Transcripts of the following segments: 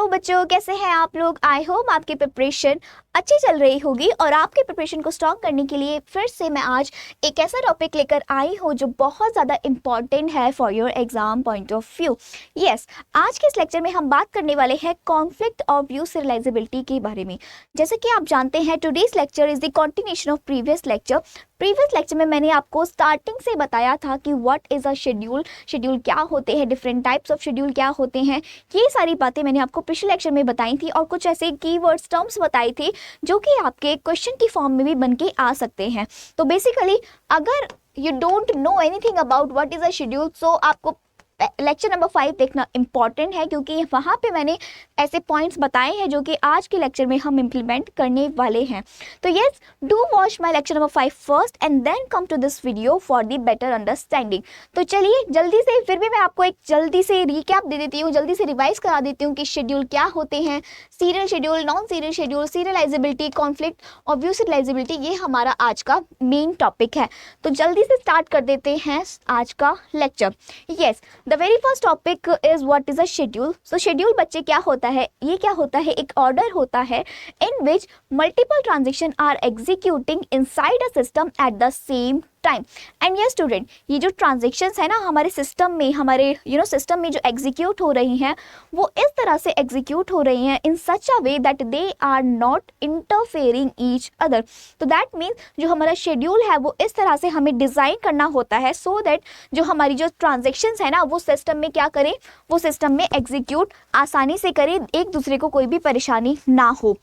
Hello बच्चों, कैसे हैं आप लोग। आई होप आपकी प्रिपरेशन अच्छी चल रही होगी और आपके प्रिपरेशन को स्ट्रॉन्ग करने के लिए फिर से मैं आज एक ऐसा टॉपिक लेकर आई हूँ जो बहुत ज़्यादा इम्पॉर्टेंट है for your exam point of view. Yes, आज के इस लेक्चर में हम बात करने वाले हैं कॉन्फ्लिक्ट ऑफ व्यू सीरियलाइजेबिलिटी के बारे में। जैसे कि आप जानते हैं, today's lecture is the continuation of previous lecture. Previous lecture में मैंने आपको स्टार्टिंग से बताया था कि what is a schedule, schedule क्या होते हैं, डिफरेंट टाइप्स ऑफ शेड्यूल क्या होते हैं। ये सारी बातें मैंने आपको पिछले लेक्चर में बताई थी और कुछ ऐसे कीवर्ड्स टर्म्स बताई थी जो कि आपके क्वेश्चन की फॉर्म में भी बन के आ सकते हैं। तो बेसिकली अगर you don't know anything about what is a schedule, so आपको लेक्चर नंबर 5 देखना इंपॉर्टेंट है, क्योंकि वहाँ पे मैंने ऐसे पॉइंट्स बताए हैं जो कि आज के लेक्चर में हम इम्प्लीमेंट करने वाले हैं। तो yes, do watch my lecture number 5 first and then come to this video for the better understanding. तो चलिए जल्दी से, फिर भी मैं आपको एक जल्दी से रिकैप दे देती हूँ, जल्दी से रिवाइज करा देती हूँ कि शेड्यूल क्या होते हैं। Serial schedule, non serial schedule, serialisability, conflict और व्यू सीरियलाइजेबिलिटी, ये हमारा आज का मेन टॉपिक है। तो जल्दी से स्टार्ट कर देते हैं आज का lecture. Yes, the very first topic is what is a schedule. So schedule बच्चे क्या होता है, ये क्या होता है, एक ऑर्डर होता है in which multiple transaction are executing inside a system at the same time. And yes student, ये जो ट्रांजेक्शन्स है ना हमारे सिस्टम में, हमारे सिस्टम में जो एग्जीक्यूट हो रही हैं, वो इस तरह से एग्जीक्यूट हो रही हैं in such a way that they are not interfering each other. तो दैट मीन्स जो हमारा शेड्यूल है वो इस तरह से हमें डिज़ाइन करना होता है सो दैट जो हमारी जो ट्रांजेक्शन्स है ना वो सिस्टम में क्या करें, वो सिस्टम में एग्जीक्यूट आसानी से करें, एक दूसरे को कोई भी परेशानी ना हो।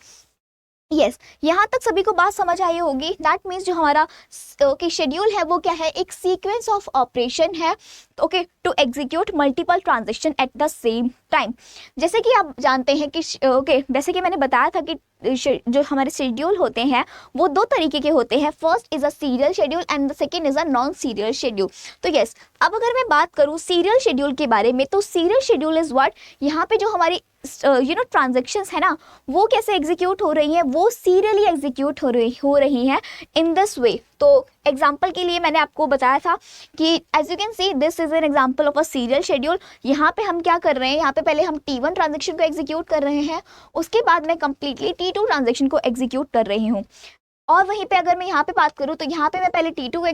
यस, यहाँ तक सभी को बात समझ आई होगी। दैट मीन्स जो हमारा शेड्यूल है वो क्या है, एक सीक्वेंस ऑफ ऑपरेशन है okay to execute multiple transaction at the same time. जैसे कि आप जानते हैं कि जैसे कि मैंने बताया था कि जो हमारे शेड्यूल होते हैं वो दो तरीके के होते हैं। First is a serial schedule and the second is a non serial schedule. तो यस, अब अगर मैं बात करूँ सीरियल शेड्यूल के बारे में, तो सीरियल शेड्यूल इज व्हाट, यहाँ पे जो हमारी ट्रांजेक्शन्स है ना वो कैसे एग्जीक्यूट हो रही हैं, वो सीरियली एग्जीक्यूट हो रही हैं इन दिस वे। तो एग्जाम्पल के लिए मैंने आपको बताया था कि as you can see this is an example of a serial schedule. यहाँ पे हम क्या कर रहे हैं, यहाँ पे पहले हम T1 ट्रांजेक्शन को एग्जीक्यूट कर रहे हैं, उसके बाद मैं कंप्लीटली T2 ट्रांजेक्शन को एग्जीक्यूट कर रही हूँ। और वहीं पे अगर मैं यहाँ पे बात करूँ तो यहाँ पे मैं पहले T2 को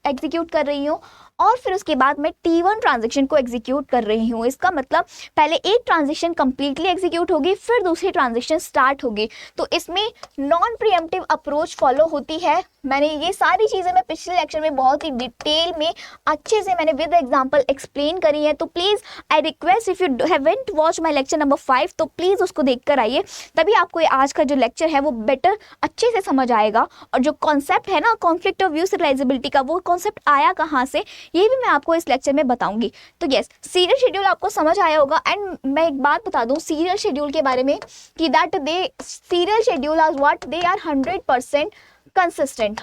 एग्जीक्यूट कर रही हूँ और फिर उसके बाद मैं T1 ट्रांजेक्शन को एग्जीक्यूट कर रही हूँ। इसका मतलब पहले एक ट्रांजेक्शन कंप्लीटली एग्जीक्यूट होगी, फिर दूसरी ट्रांजेक्शन स्टार्ट होगी। तो इसमें नॉन प्रीएम्प्टिव अप्रोच फॉलो होती है। मैंने ये सारी चीज़ें मैं पिछले लेक्चर में बहुत ही डिटेल में अच्छे से मैंने विद एग्जाम्पल एक्सप्लेन करी है। तो please I request, if you haven't watch my lecture number 5 तो प्लीज़ उसको देख कर आइए, तभी आपको आज का जो लेक्चर है वो बेटर अच्छे से समझ आएगा। और जो कॉन्सेप्ट है ना कॉन्फ्लिक्ट ऑफ व्यू सीरियलाइजेबिलिटी का, वो कॉन्सेप्ट आया कहाँ से, ये भी मैं आपको इस लेक्चर में बताऊंगी। तो यस, सीरियल शेड्यूल आपको समझ आया होगा। एंड मैं एक बात बता दूं सीरियल शेड्यूल के बारे में कि that they serial schedule are what, they are 100% consistent.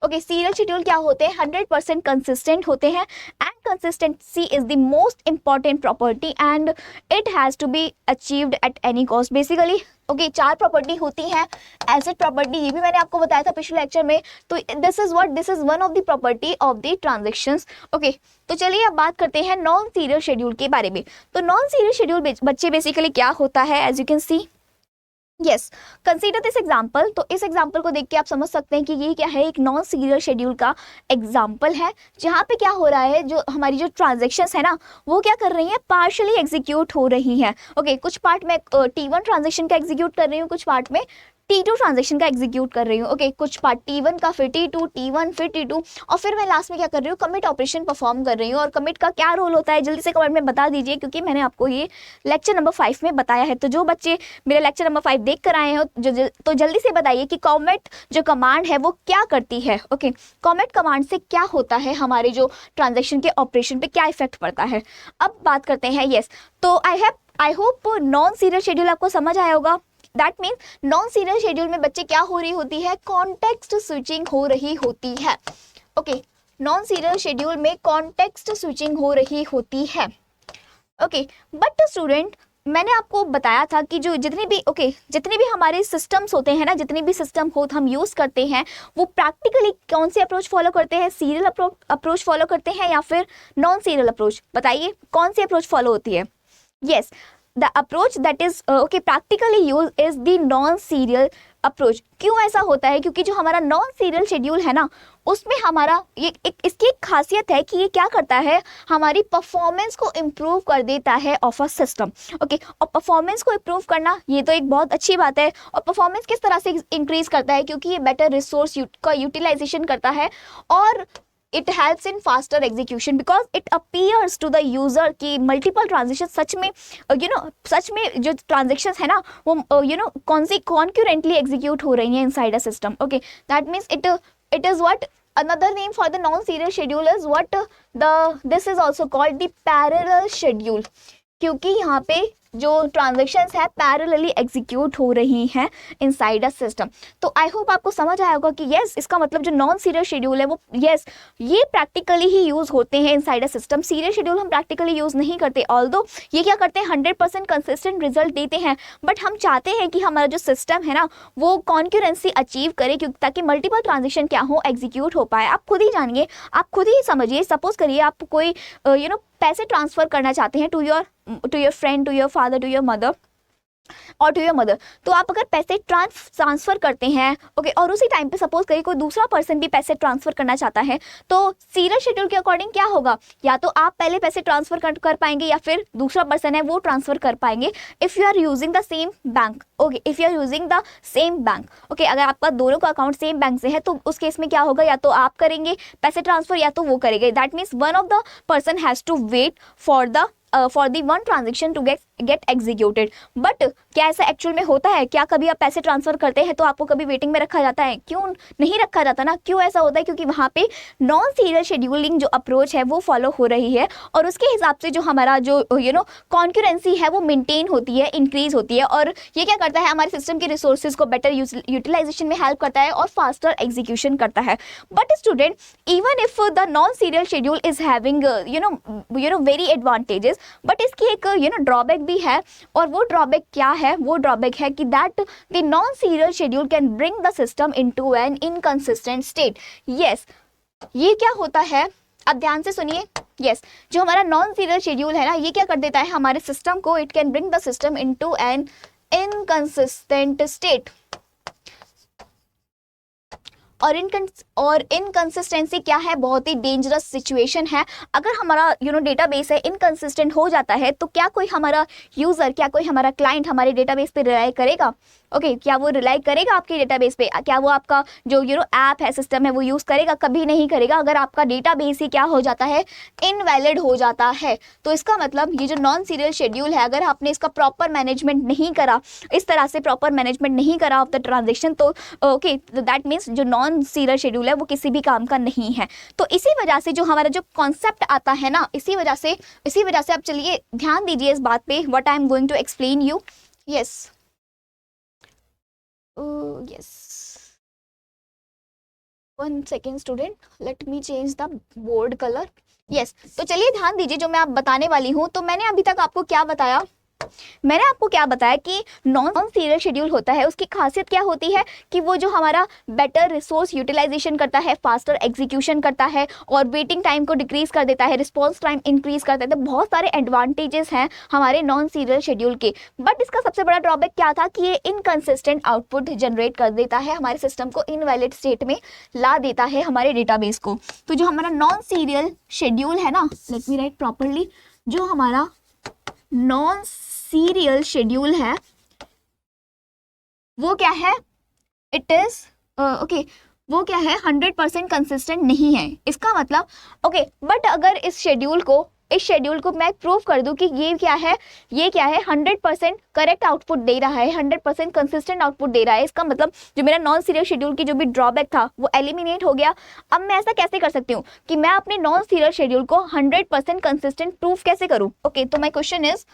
Okay, serial schedule क्या होते हैं, 100% कंसिस्टेंट होते हैं। And consistency is the most important property and it has to be achieved at any cost. Basically okay, 4 property होती हैं। Asset property, ये भी मैंने आपको बताया था पिछले लेक्चर में। तो this is one of the property of the transactions. Okay, तो चलिए अब बात करते हैं नॉन सीरियल शेड्यूल के बारे में। तो नॉन सीरियल शेड्यूल बच्चे बेसिकली क्या होता है, as you can see yes, consider this example. तो इस एग्जाम्पल को देख के आप समझ सकते हैं कि ये क्या है, एक नॉन सीरियल शेड्यूल का एग्जाम्पल है, जहाँ पे क्या हो रहा है, जो हमारी जो ट्रांजेक्शन्स है ना वो क्या कर रही हैं, पार्शली एग्जीक्यूट हो रही हैं। ओके, कुछ पार्ट में T1 ट्रांजेक्शन का एग्जीक्यूट कर रही हूँ, कुछ पार्ट में T2 ट्रांजेक्शन का एग्जीक्यूट कर रही हूँ। ओके, कुछ पार्ट T1 का, फिर T2, T1 फिर T2 और फिर मैं लास्ट में क्या कर रही हूँ, कमिट ऑपरेशन परफॉर्म कर रही हूँ। और कमिट का क्या रोल होता है, जल्दी से कमेंट में बता दीजिए, क्योंकि मैंने आपको ये लेक्चर नंबर 5 में बताया है। तो जो बच्चे मेरे लेक्चर नंबर 5 देख कर आए हो तो जल्दी से बताइए कि कॉमेट जो कमांड है वो क्या करती है। ओके, कॉमेट कमांड से क्या होता है, हमारे जो ट्रांजेक्शन के ऑपरेशन पे क्या इफेक्ट पड़ता है। अब बात करते हैं। यस, तो I hope non serial schedule आपको समझ आया होगा। That means non serial schedule में बच्चे क्या हो रही होती है, कॉन्टेक्स्ट स्विचिंग हो रही होती है। ओके, नॉन सीरियल शेड्यूल में कॉन्टेक्स्ट स्विचिंग हो रही होती है। ओके, बट स्टूडेंट मैंने आपको बताया था कि जो जितने भी हमारे सिस्टम्स होते हैं ना, जितने भी सिस्टम हम यूज़ करते हैं, वो प्रैक्टिकली कौन से अप्रोच फॉलो करते हैं, सीरियल अप्रोच फॉलो करते हैं या फिर नॉन सीरियल अप्रोच। बताइए कौन सी अप्रोच फॉलो होती है। Yes, the approach that is okay practically use is the non serial approach. क्यों ऐसा होता है? क्योंकि जो हमारा नॉन सीरियल शेड्यूल है ना, उसमें हमारा इसकी एक खासियत है कि ये क्या करता है, हमारी परफॉर्मेंस को इम्प्रूव कर देता है ऑफ अ सिस्टम। ओके, और परफॉर्मेंस को इम्प्रूव करना ये तो एक बहुत अच्छी बात है। और परफॉर्मेंस किस तरह से इंक्रीज करता है? क्योंकि ये बेटर रिसोर्स का यूटिलाइजेशन करता है और it helps in faster execution because it appears to the user कि मल्टीपल ट्रांजेक्शन सच में सच में जो ट्रांजेक्शंस है ना वो कॉन्क्यूरेंटली एग्जीक्यूट हो रही हैं inside a system. Okay, that means it is what another name for the non-serial schedule is what this is also called the parallel schedule, क्योंकि यहाँ पे जो ट्रांजेक्शन्स है पैरेलली एग्जीक्यूट हो रही हैं इनसाइड अ सिस्टम। तो आई होप आपको समझ आया होगा कि यस, इसका मतलब जो नॉन सीरियल शेड्यूल है वो यस ये प्रैक्टिकली ही यूज़ होते हैं inside a system. Serial schedule हम प्रैक्टिकली यूज़ नहीं करते, ऑल्दो ये क्या करते हैं 100% कंसिस्टेंट रिजल्ट देते हैं, बट हम चाहते हैं कि हमारा जो सिस्टम है ना वो कॉन्क्यूरेंसी अचीव करे, क्योंकि ताकि मल्टीपल ट्रांजेक्शन क्या हो, एग्जीक्यूट हो पाए। आप खुद ही जानिए, आप खुद ही समझिए। सपोज करिए आप कोई पैसे ट्रांसफ़र करना चाहते हैं to your friend, to your father, to your mother और टू योर मदर। तो आप अगर पैसे ट्रांसफ़र करते हैं ओके, और उसी टाइम पे सपोज करिए कोई दूसरा पर्सन भी पैसे ट्रांसफ़र करना चाहता है, तो सीरियल शेड्यूल के अकॉर्डिंग क्या होगा, या तो आप पहले पैसे ट्रांसफ़र कर पाएंगे या फिर दूसरा पर्सन है वो ट्रांसफ़र कर पाएंगे if you are using the same bank. Okay, if you are using the same bank. Okay, अगर आपका दोनों का अकाउंट सेम बैंक से है तो उस केस में क्या होगा, या तो आप करेंगे पैसे ट्रांसफ़र या तो वो करेंगे। That means one of the person has to wait for the one transaction to get executed. But क्या ऐसा एक्चुअल में होता है? क्या कभी आप पैसे ट्रांसफर करते हैं तो आपको कभी वेटिंग में रखा जाता है? क्यों नहीं रखा जाता ना? क्यों ऐसा होता है? क्योंकि वहाँ पे नॉन सीरियल शेड्यूलिंग जो अप्रोच है वो फॉलो हो रही है, और उसके हिसाब से जो हमारा जो कॉन्क्यूरेंसी है वो मेंटेन होती है, इंक्रीज होती है, और ये क्या करता है, हमारे सिस्टम के रिसोर्सेज को बेटर यूटिलाइजेशन में हेल्प करता है और फास्टर एग्जीक्यूशन करता है। But student, even if the non serial schedule is having very advantages, but इसकी एक ड्रॉबैक भी है, और वो ड्रॉबैक क्या है? वो ड्रॉबैक है कि that the non serial schedule can bring the system into an inconsistent state. Yes, ये क्या होता है, अब ध्यान से सुनिए। यस, जो हमारा नॉन सीरियल शेड्यूल है ना, ये क्या कर देता है हमारे सिस्टम को, it can bring the system into an inconsistent state. और इनकंसिस्टेंसी क्या है? बहुत ही डेंजरस सिचुएशन है। अगर हमारा डेटाबेस है इनकंसिस्टेंट हो जाता है तो क्या कोई हमारा यूज़र, क्या कोई हमारा क्लाइंट हमारे डेटाबेस पे रिलाई करेगा? ओके, क्या वो रिलाई करेगा आपके डेटाबेस पे? क्या वो आपका जो ऐप है, सिस्टम है, वो यूज़ करेगा? कभी नहीं करेगा। अगर आपका डेटाबेस ही क्या हो जाता है, इनवैलिड हो जाता है। तो इसका मतलब ये जो नॉन सीरियल शेड्यूल है, अगर आपने इसका प्रॉपर मैनेजमेंट नहीं करा, इस तरह से प्रॉपर मैनेजमेंट नहीं करा ऑफ द ट्रांजेक्शन, तो ओके, दैट मीन्स जो नॉन सीरियल शेड्यूल है वो किसी भी काम का नहीं है। तो इसी वजह से जो हमारा जो कॉन्सेप्ट आता है ना, इसी वजह से आप चलिए ध्यान दीजिए इस बात पे, what I am going to explain you. Yes, yes, 1 second student, let me change the board color. yes, तो चलिए ध्यान दीजिए जो मैं आप बताने वाली हूँ। तो मैंने अभी तक आपको क्या बताया, मैंने आपको क्या बताया कि नॉन सीरियल शेड्यूल होता है, उसकी खासियत क्या होती है कि वो जो हमारा बेटर रिसोर्स यूटिलाइजेशन करता है, फास्टर एग्जीक्यूशन करता है, और वेटिंग टाइम को डिक्रीज कर देता है, रिस्पॉन्स टाइम इंक्रीज करता है। तो बहुत सारे एडवांटेजेस हैं हमारे नॉन सीरियल शेड्यूल के। बट इसका सबसे बड़ा ड्रॉबैक क्या था कि ये इनकंसिस्टेंट आउटपुट जनरेट कर देता है, हमारे सिस्टम को इनवैलिड स्टेट में ला देता है, हमारे डेटाबेस को। तो जो हमारा नॉन सीरियल शेड्यूल है ना, लेट मी राइट प्रॉपरली, जो हमारा नॉन सीरियल शेड्यूल है वो क्या है, इट इज ओके, वो क्या है, 100% कंसिस्टेंट नहीं है। इसका मतलब ओके, बट अगर इस शेड्यूल को मैं प्रूव कर दूं कि ये क्या है 100% करेक्ट आउटपुट दे रहा है, 100% कंसिस्टेंट आउटपुट दे रहा है, इसका मतलब जो मेरा नॉन सीरियल शेड्यूल की जो भी ड्रॉबैक था वो एलिमिनेट हो गया। अब मैं ऐसा कैसे कर सकती हूँ कि मैं अपने नॉन सीरियल शेड्यूल को 100% कंसिस्टेंट प्रूफ कैसे करूँ? ओके, तो माई क्वेश्चन इज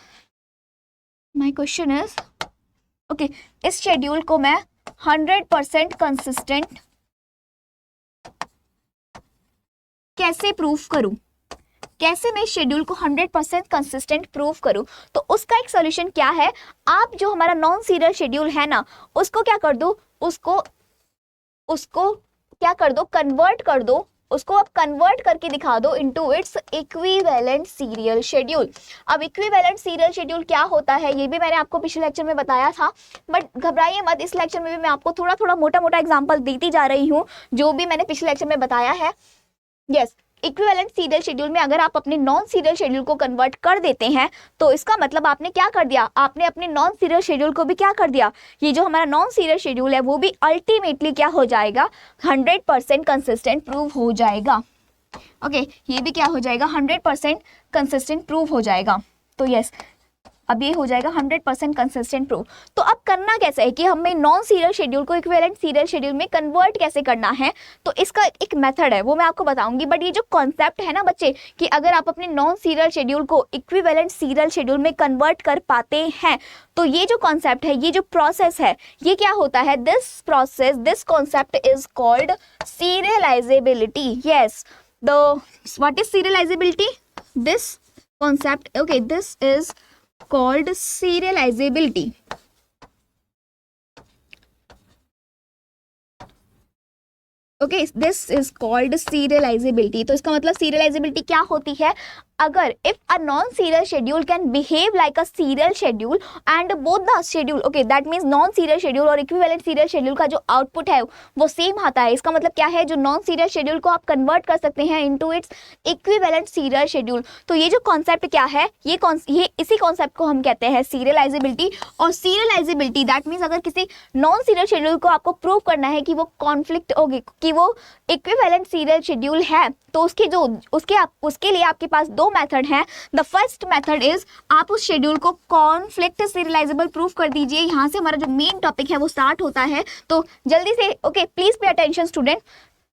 ओके, इस शेड्यूल को मैं 100% कंसिस्टेंट कैसे प्रूफ करूं? कैसे मैं शेड्यूल को 100% कंसिस्टेंट प्रूफ करूं? तो उसका एक सॉल्यूशन क्या है, आप जो हमारा नॉन सीरियल शेड्यूल है ना, उसको क्या कर दो, उसको क्या कर दो, कन्वर्ट कर दो उसको आप कन्वर्ट करके दिखा दो into its equivalent serial schedule. अब इक्विवेलेंट सीरियल शेड्यूल क्या होता है ये भी मैंने आपको पिछले लेक्चर में बताया था, बट घबराइए मत, इस लेक्चर में भी मैं आपको थोड़ा थोड़ा मोटा मोटा एग्जांपल देती जा रही हूँ जो भी मैंने पिछले लेक्चर में बताया है। यस, इक्विवेलेंट सीरियल शेड्यूल में अगर आप अपने नॉन सीरियल शेड्यूल को कन्वर्ट कर देते हैं तो इसका मतलब आपने क्या कर दिया, आपने अपने नॉन सीरियल शेड्यूल को भी क्या कर दिया, ये जो हमारा नॉन सीरियल शेड्यूल है वो भी अल्टीमेटली क्या हो जाएगा, 100% कंसिस्टेंट प्रूव हो जाएगा। ओके, ये भी क्या हो जाएगा, 100% कंसिस्टेंट प्रूव हो जाएगा। तो यस, अब ये हो जाएगा 100% कंसिस्टेंट प्रूफ। तो अब करना कैसे है कि हमें नॉन सीरियल शेड्यूल को इक्विवेलेंट सीरियल शेड्यूल में कन्वर्ट कैसे करना है, तो इसका एक मेथड है वो मैं आपको बताऊंगी। बट ये जो कॉन्सेप्ट है ना बच्चे कि अगर आप अपने नॉन सीरियल शेड्यूल को इक्विवेलेंट सीरियल शेड्यूल में कन्वर्ट कर पाते हैं तो ये जो कॉन्सेप्ट है, ये जो प्रोसेस है, ये क्या होता है, this process, this concept is called serialisability. Yes, the what is serialisability, this concept, okay, this is called serializability। Okay, this is called serialisability. तो इसका मतलब सीरियलाइजेबिलिटी क्या होती है, अगर if a non serial schedule can behave like a serial schedule and both the schedule, okay, that means non serial schedule और equivalent serial schedule का जो आउटपुट है वो सेम आता है। इसका मतलब क्या है, जो नॉन सीरियल शेड्यूल को आप कन्वर्ट कर सकते हैं into its equivalent serial schedule. तो ये जो कॉन्सेप्ट क्या है, ये इसी कॉन्सेप्ट को हम कहते हैं सीरियलाइजेबिलिटी। और सीरियलाइजेबिलिटी दैट मीन्स अगर किसी नॉन सीरियल शेड्यूल को आपको प्रूव करना है कि वो कॉन्फ्लिक्ट होगी, कि वो इक्विवेलेंट सीरियल शेड्यूल है, तो उसके लिए आपके पास दो मेथड हैं। द फर्स्ट मेथड इज आप उस शेड्यूल को कॉन्फ्लिक्ट सीरियलाइजेबल प्रूफ कर दीजिए। यहाँ से हमारा जो मेन टॉपिक है वो स्टार्ट होता है, तो जल्दी से okay please pay attention student.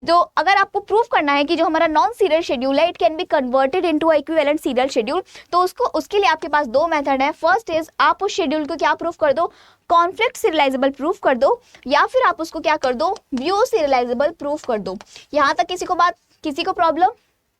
जो अगर आपको प्रूफ करना है कि जो हमारा नॉन सीरियल शेड्यूल है it can B converted into equivalent serial schedule, तो उसके लिए आपके पास दो मेथड है। फर्स्ट इज आप उस शेड्यूल को क्या प्रूफ कर दो, कॉन्फ्लिक्ट सीरियलाइजेबल प्रूफ कर दो, या फिर आप उसको क्या कर दो, व्यू सीरियलाइजेबल प्रूफ कर दो। यहाँ तक किसी को प्रॉब्लम,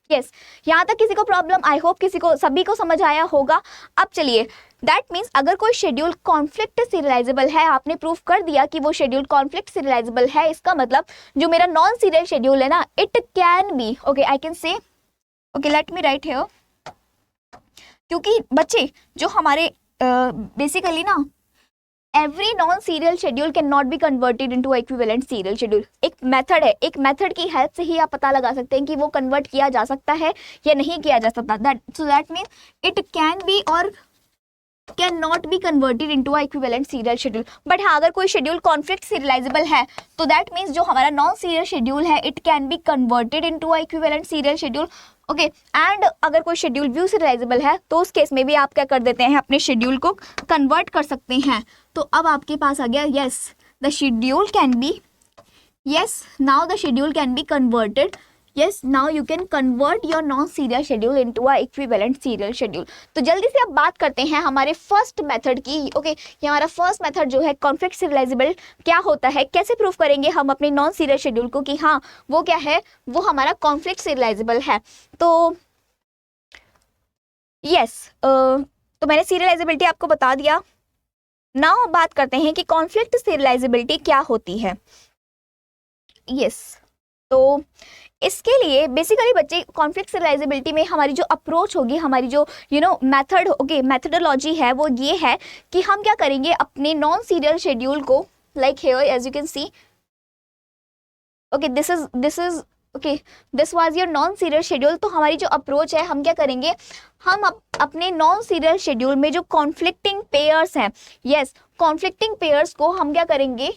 यस, यहाँ तक किसी को प्रॉब्लम, आई होप सभी को समझ आया होगा। अब चलिए, दैट मीन्स अगर कोई शेड्यूल कॉन्फ्लिक्ट सीरियलाइजेबल है, आपने प्रूफ कर दिया कि वो शेड्यूल कॉन्फ्लिक्ट सीरियलाइजेबल है, इसका मतलब जो मेरा नॉन सीरियल शेड्यूल है ना, it can B, okay I can से, okay let me right here, क्योंकि बच्चे जो हमारे बेसिकली ना every non serial schedule can not be converted into equivalent serial schedule. एक मेथड है, एक मेथड की हेल्प से ही आप पता लगा सकते हैं कि वो कन्वर्ट किया जा सकता है या नहीं किया जा सकता। That means it can be और can not be converted into equivalent serial schedule. But हाँ, अगर कोई शेड्यूल कॉन्फ्लिक्ट सीरियलाइजेबल है तो दैट मीन्स जो हमारा नॉन सीरियल शेड्यूल है it can B converted into equivalent serial schedule. Okay, and अगर कोई शेड्यूल व्यू सीरियलाइजेबल है तो उस केस में भी आप क्या कर देते हैं, अपने शेड्यूल को कन्वर्ट कर सकते हैं। तो अब आपके पास आ गया, yes the schedule can be, yes now the schedule can be converted, yes now you can convert your non serial schedule into a equivalent serial schedule। तो जल्दी से अब बात करते हैं हमारे फर्स्ट मेथड की। ओके, ये हमारा फर्स्ट मेथड जो है कॉन्फ्लिक्ट सीरियलाइजेबल क्या होता है, कैसे प्रूफ करेंगे हम अपने नॉन सीरियल शेड्यूल को कि हाँ वो क्या है, वो हमारा कॉन्फ्लिक्ट सीरियलाइजेबल है। तो यस, तो मैंने सीरियलाइजेबिलिटी आपको बता दिया। नाउ बात करते हैं कि कॉन्फ्लिक्ट सीरियलाइजेबिलिटी क्या होती है। यस, तो इसके लिए बेसिकली बच्चे कॉन्फ्लिक्ट सीरियलाइजेबिलिटी में हमारी जो अप्रोच होगी, हमारी जो मेथड, ओके मेथडोलॉजी है वो ये है कि हम क्या करेंगे, अपने नॉन सीरियल शेड्यूल को like here as you can see, okay this is okay this was your non serial schedule. तो हमारी जो अप्रोच है, हम क्या करेंगे, हम अपने नॉन सीरियल शेड्यूल में जो कॉन्फ्लिक्टिंग पेयर्स हैं, यस कॉन्फ्लिक्टिंग पेयर्स को हम क्या करेंगे,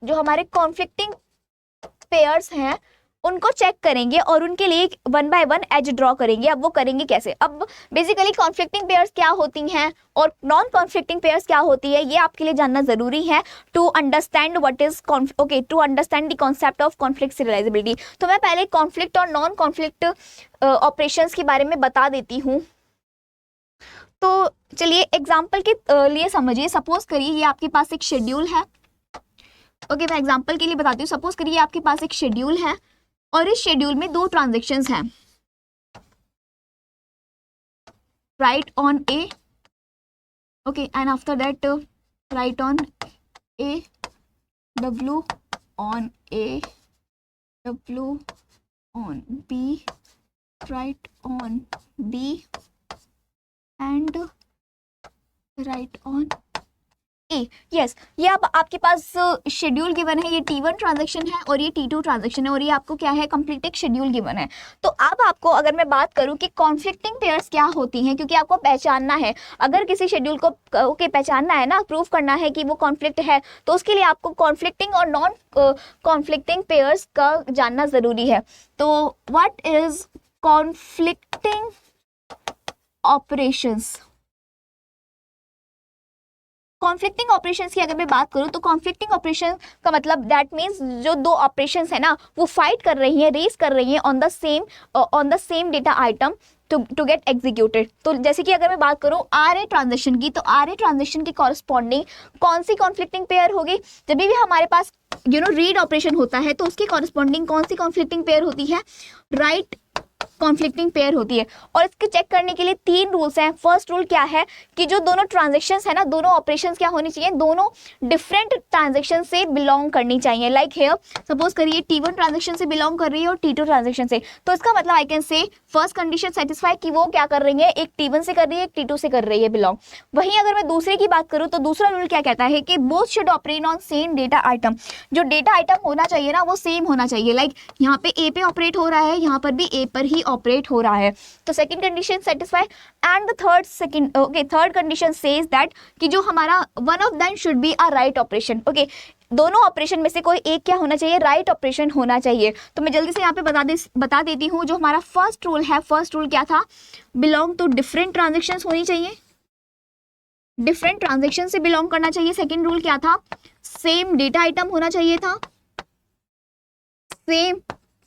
जो हमारे कॉन्फ्लिक्टिंग पेयर्स हैं उनको चेक करेंगे और उनके लिए one by one edge draw करेंगे। अब वो करेंगे कैसे, अब बेसिकली कॉन्फ्लिक्टिंग पेयर्स क्या होती हैं और नॉन कॉन्फ्लिक्टिंग पेयर्स क्या होती है, ये आपके लिए जानना जरूरी है to understand what is okay to understand the concept of conflict serializability. तो मैं पहले कॉन्फ्लिक्ट और नॉन कॉन्फ्लिक्ट ऑपरेशंस के बारे में बता देती हूँ। तो चलिए एग्जाम्पल के लिए समझिए, सपोज करिए ये आपके पास एक शेड्यूल है। ओके, मैं एग्जांपल के लिए बताती हूँ। सपोज करिए आपके पास एक शेड्यूल है और इस शेड्यूल में दो ट्रांजैक्शंस हैं, right on A, okay and after that right on A, W on A W on B, write on B and write on A. Yes, ये अब आपके पास शेड्यूल गिवन है, ये T1 ट्रांजेक्शन है और ये T2 ट्रांजेक्शन है और ये आपको क्या है, कंप्लीट एक शेड्यूल गिवन है। तो अब आपको अगर मैं बात करूं कि कॉन्फ्लिक्टिंग पेयर्स क्या होती हैं, क्योंकि आपको पहचानना है, अगर किसी शेड्यूल को ओके पहचानना है ना, प्रूव करना है कि वो कॉन्फ्लिक्ट है, तो उसके लिए आपको कॉन्फ्लिक्टिंग और नॉन कॉन्फ्लिक्टिंग पेयर्स का जानना जरूरी है। तो what is conflicting operations? Conflicting operations की अगर मैं बात करूं तो कॉन्फ्लिक्टिंग ऑपरेशन का मतलब दैट मीन्स जो दो ऑपरेशंस है ना वो फाइट कर रही हैं, रेस कर रही हैं on the same data item to get executed. तो जैसे कि अगर मैं बात करूं आर ए ट्रांजेक्शन की, तो आर ए ट्रांजेक्शन की कॉरस्पॉन्डिंग कौन सी कॉन्फ्लिक्टिंग पेयर होगी? जब भी हमारे पास रीड ऑपरेशन होता है तो उसकी कॉरस्पॉन्डिंग कौन सी कॉन्फ्लिक्टिंग पेयर होती है? राइट कॉन्फ्लिक्टिंग पेयर होती है। और इसके चेक करने के लिए 3 रूल्स हैं। फर्स्ट रूल क्या है कि जो दोनों ट्रांजेक्शन्स है ना, दोनों ऑपरेशंस क्या होनी चाहिए, दोनों डिफरेंट ट्रांजेक्शन से बिलोंग करनी चाहिए। लाइक हियर सपोज करिए T1 ट्रांजेक्शन से बिलोंग कर रही है और T2 ट्रांजेक्शन से, तो इसका मतलब आई कैन से फर्स्ट कंडीशन सेटिस्फाई कि वो क्या कर रही है, एक T1 से कर रही है, एक T2 से कर रही है बिलोंग। वहीं अगर मैं दूसरे की बात करूँ तो दूसरा रूल क्या कहता है कि both should operate on same data item. जो डेटा आइटम होना चाहिए ना वो सेम होना चाहिए। लाइक यहाँ पे ए पे ऑपरेट हो रहा है, यहाँ पर भी ए पर ही ऑपरेट हो रहा है। तो second condition satisfy and the third condition says that कि जो हमारा one of them should be a write operation. Okay, दोनों ऑपरेशन में से कोई एक क्या होना चाहिए, राइट ऑपरेशन होना चाहिए। तो मैं जल्दी से यहाँ पे बता देती हूँ। जो हमारा फर्स्ट रूल है, फर्स्ट रूल क्या था, बिलोंग टू डिफरेंट ट्रांजेक्शंस होनी चाहिए, डिफरेंट ट्रांजेक्शन से बिलोंग करना चाहिए। सेकेंड रूल क्या था, सेम डेटा आइटम होना चाहिए था, सेम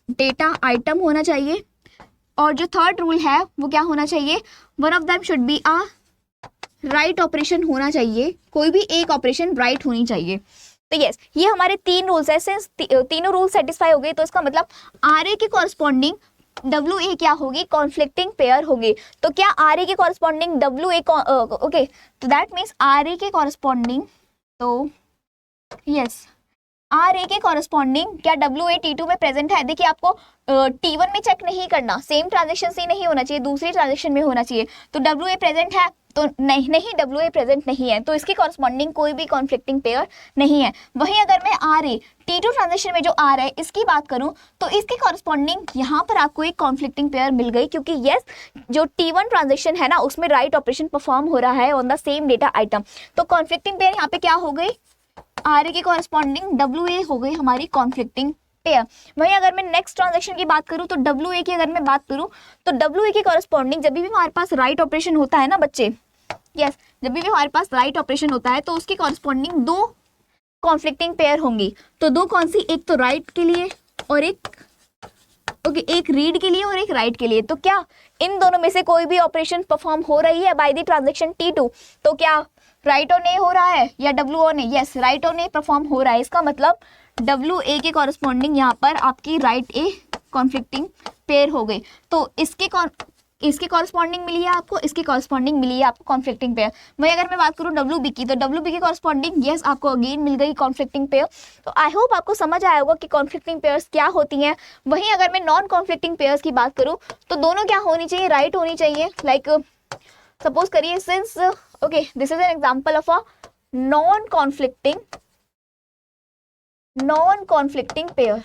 डेटा आइटम होना चाहिए। और जो थर्ड रूल है वो क्या होना चाहिए, one of them should be a write operation होना चाहिए, कोई भी एक ऑपरेशन राइट होनी चाहिए। तो यस, ये हमारे 3 रूल्स है। सिंस तीनों रूल सेटिस्फाई हो गए तो इसका मतलब आर ए के कॉरस्पॉन्डिंग डब्ल्यू ए क्या होगी, कॉन्फ्लिक्टिंग पेयर होगी। तो क्या आर ए के कॉरस्पॉन्डिंग डब्ल्यू ए, ओके, तो दैट मीन्स आर ए के कॉरस्पॉन्डिंग, तो यस आर ए के कॉरस्पॉन्डिंग क्या डब्ल्यू ए T2 में प्रेजेंट है? देखिए आपको T1 में चेक नहीं करना, सेम ट्रांजेक्शन से नहीं होना चाहिए, दूसरी ट्रांजेक्शन में होना चाहिए। तो डब्ल्यू ए प्रेजेंट है तो नहीं डब्ल्यू ए प्रेजेंट नहीं है, तो इसकी कॉरस्पॉन्डिंग कोई भी कॉन्फ्लिक्टिंग पेयर नहीं है। वहीं अगर मैं आर ए T2 ट्रांजेक्शन में जो आ रहा है इसकी बात करूं तो इसकी कॉरस्पॉन्डिंग यहाँ पर आपको एक कॉन्फ्लिक्टिंग पेयर मिल गई, क्योंकि यस जो T1 ट्रांजेक्शन है ना उसमें राइट ऑपरेशन परफॉर्म हो रहा है on the same data item. तो कॉन्फ्लिक्टिंग पेयर यहाँ पे क्या हो गई, आर ए के कॉरस्पॉन्डिंग डब्ल्यू ए हो गई हमारी कॉन्फ्लिक्टिंग पेयर। वहीं अगर मैं नेक्स्ट ट्रांजेक्शन की बात करूं तो डब्ल्यू ए की अगर मैं बात करूं तो डब्ल्यू ए के कॉरस्पॉन्डिंग जब भी हमारे पास राइट ऑपरेशन होता है ना बच्चे, यस जब भी हमारे पास राइट ऑपरेशन होता है तो उसकी कॉरस्पॉन्डिंग 2 कॉन्फ्लिक्टिंग पेयर होंगी। तो 2 कौन सी, एक तो राइट के लिए और एक एक रीड के लिए और एक राइट के लिए। तो क्या इन दोनों में से कोई भी ऑपरेशन परफॉर्म हो रही है बाय द ट्रांजेक्शन T2, तो क्या राइट ऑन ए हो रहा है या W on A? Yes, right on A perform हो रहा है। इसका मतलब डब्ल्यू ए के कॉरस्पॉन्डिंग यहाँ पर आपकी राइट ए कॉन्फ्लिक्टिंग पेयर हो गई। तो इसके कॉरस्पॉन्डिंग मिली है आपको, इसकी कॉरस्पॉन्डिंग मिली है आपको कॉन्फ्लिक्टिंग पेयर। वही अगर मैं बात करूँ डब्ल्यू बी की, तो डब्ल्यू बी की कॉरस्पॉन्डिंग यस आपको अगेन मिल गई कॉन्फ्लिक्टिंग पेयर। तो आई होप आपको समझ आया होगा कि कॉन्फ्लिक्टिंग पेयर्स क्या होती हैं। वहीं अगर मैं नॉन कॉन्फ्लिक्टिंग पेयर्स की बात करूँ तो दोनों क्या होनी चाहिए, राइट होनी चाहिए। लाइक सपोज करिए since okay, this is an example of a non-conflicting pair.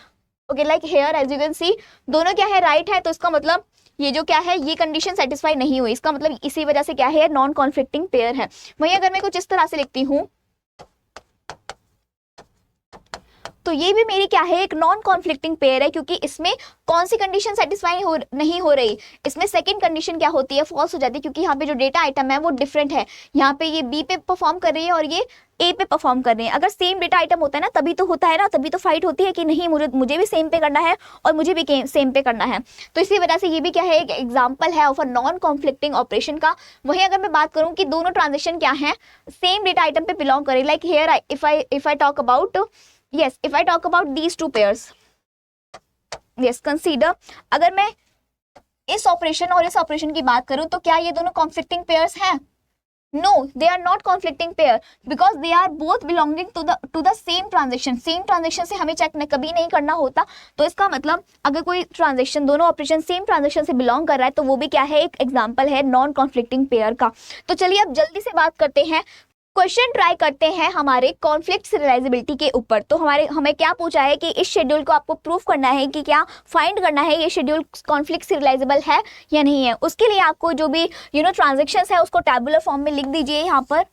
Okay, like here as you can see दोनों क्या है, राइट है, तो इसका मतलब ये जो क्या है, ये कंडीशन सेटिस्फाई नहीं हुई, इसका मतलब इसी वजह से क्या है, नॉन कॉन्फ्लिक्टिंग पेयर है। वहीं अगर मैं कुछ इस तरह से लिखती हूँ तो ये भी मेरी क्या है, एक नॉन कॉन्फ्लिक्टिंग पेयर है, क्योंकि इसमें कौन सी कंडीशन सेटिस्फाई नहीं हो रही, इसमें सेकंड कंडीशन क्या होती है, फॉल्स हो जाती है, क्योंकि यहाँ पे जो डेटा आइटम है वो डिफरेंट है। यहाँ पे ये बी पे परफॉर्म कर रही है और ये ए पे परफॉर्म कर रहे हैं। अगर सेम डेटा आइटम होता है ना तभी तो होता है ना, तभी तो फाइट होती है कि नहीं मुझे भी सेम पे करना है और मुझे भी सेम पे करना है। तो इसी वजह से ये भी क्या है, एक एग्जाम्पल है of a non conflicting operation का। वहीं अगर मैं बात करूँ कि दोनों ट्रांजेक्शन क्या है, सेम डेटा आइटम पे बिलोंग करे, like here if I talk about yes if I talk about these 2 pairs, yes consider अगर मैं इस ऑपरेशन और इस ऑपरेशन की बात करूं तो क्या ये दोनों कॉन्फ्लिक्टिंग पेयर्स हैं? No, they are not conflicting pair because they are both belonging to the same transaction. Same transaction से हमें चेक कभी नहीं करना होता, तो इसका मतलब अगर कोई ट्रांजेक्शन, दोनों ऑपरेशन सेम ट्रांजेक्शन से बिलोंग कर रहा है तो वो भी क्या है, एक एग्जांपल है नॉन कॉन्फ्लिक्टिंग पेयर का। तो चलिए अब जल्दी से बात करते हैं, क्वेश्चन ट्राई करते हैं हमारे कॉन्फ्लिक्ट सीरियलाइजेबिलिटी के ऊपर। तो हमें क्या पूछा है कि इस शेड्यूल को आपको प्रूफ करना है कि क्या फाइंड करना है ये शेड्यूल कॉन्फ्लिक्ट सीरियलाइजेबल है या नहीं है। उसके लिए आपको जो भी ट्रांजैक्शंस है उसको टैबुलर फॉर्म में लिख दीजिए यहाँ पर।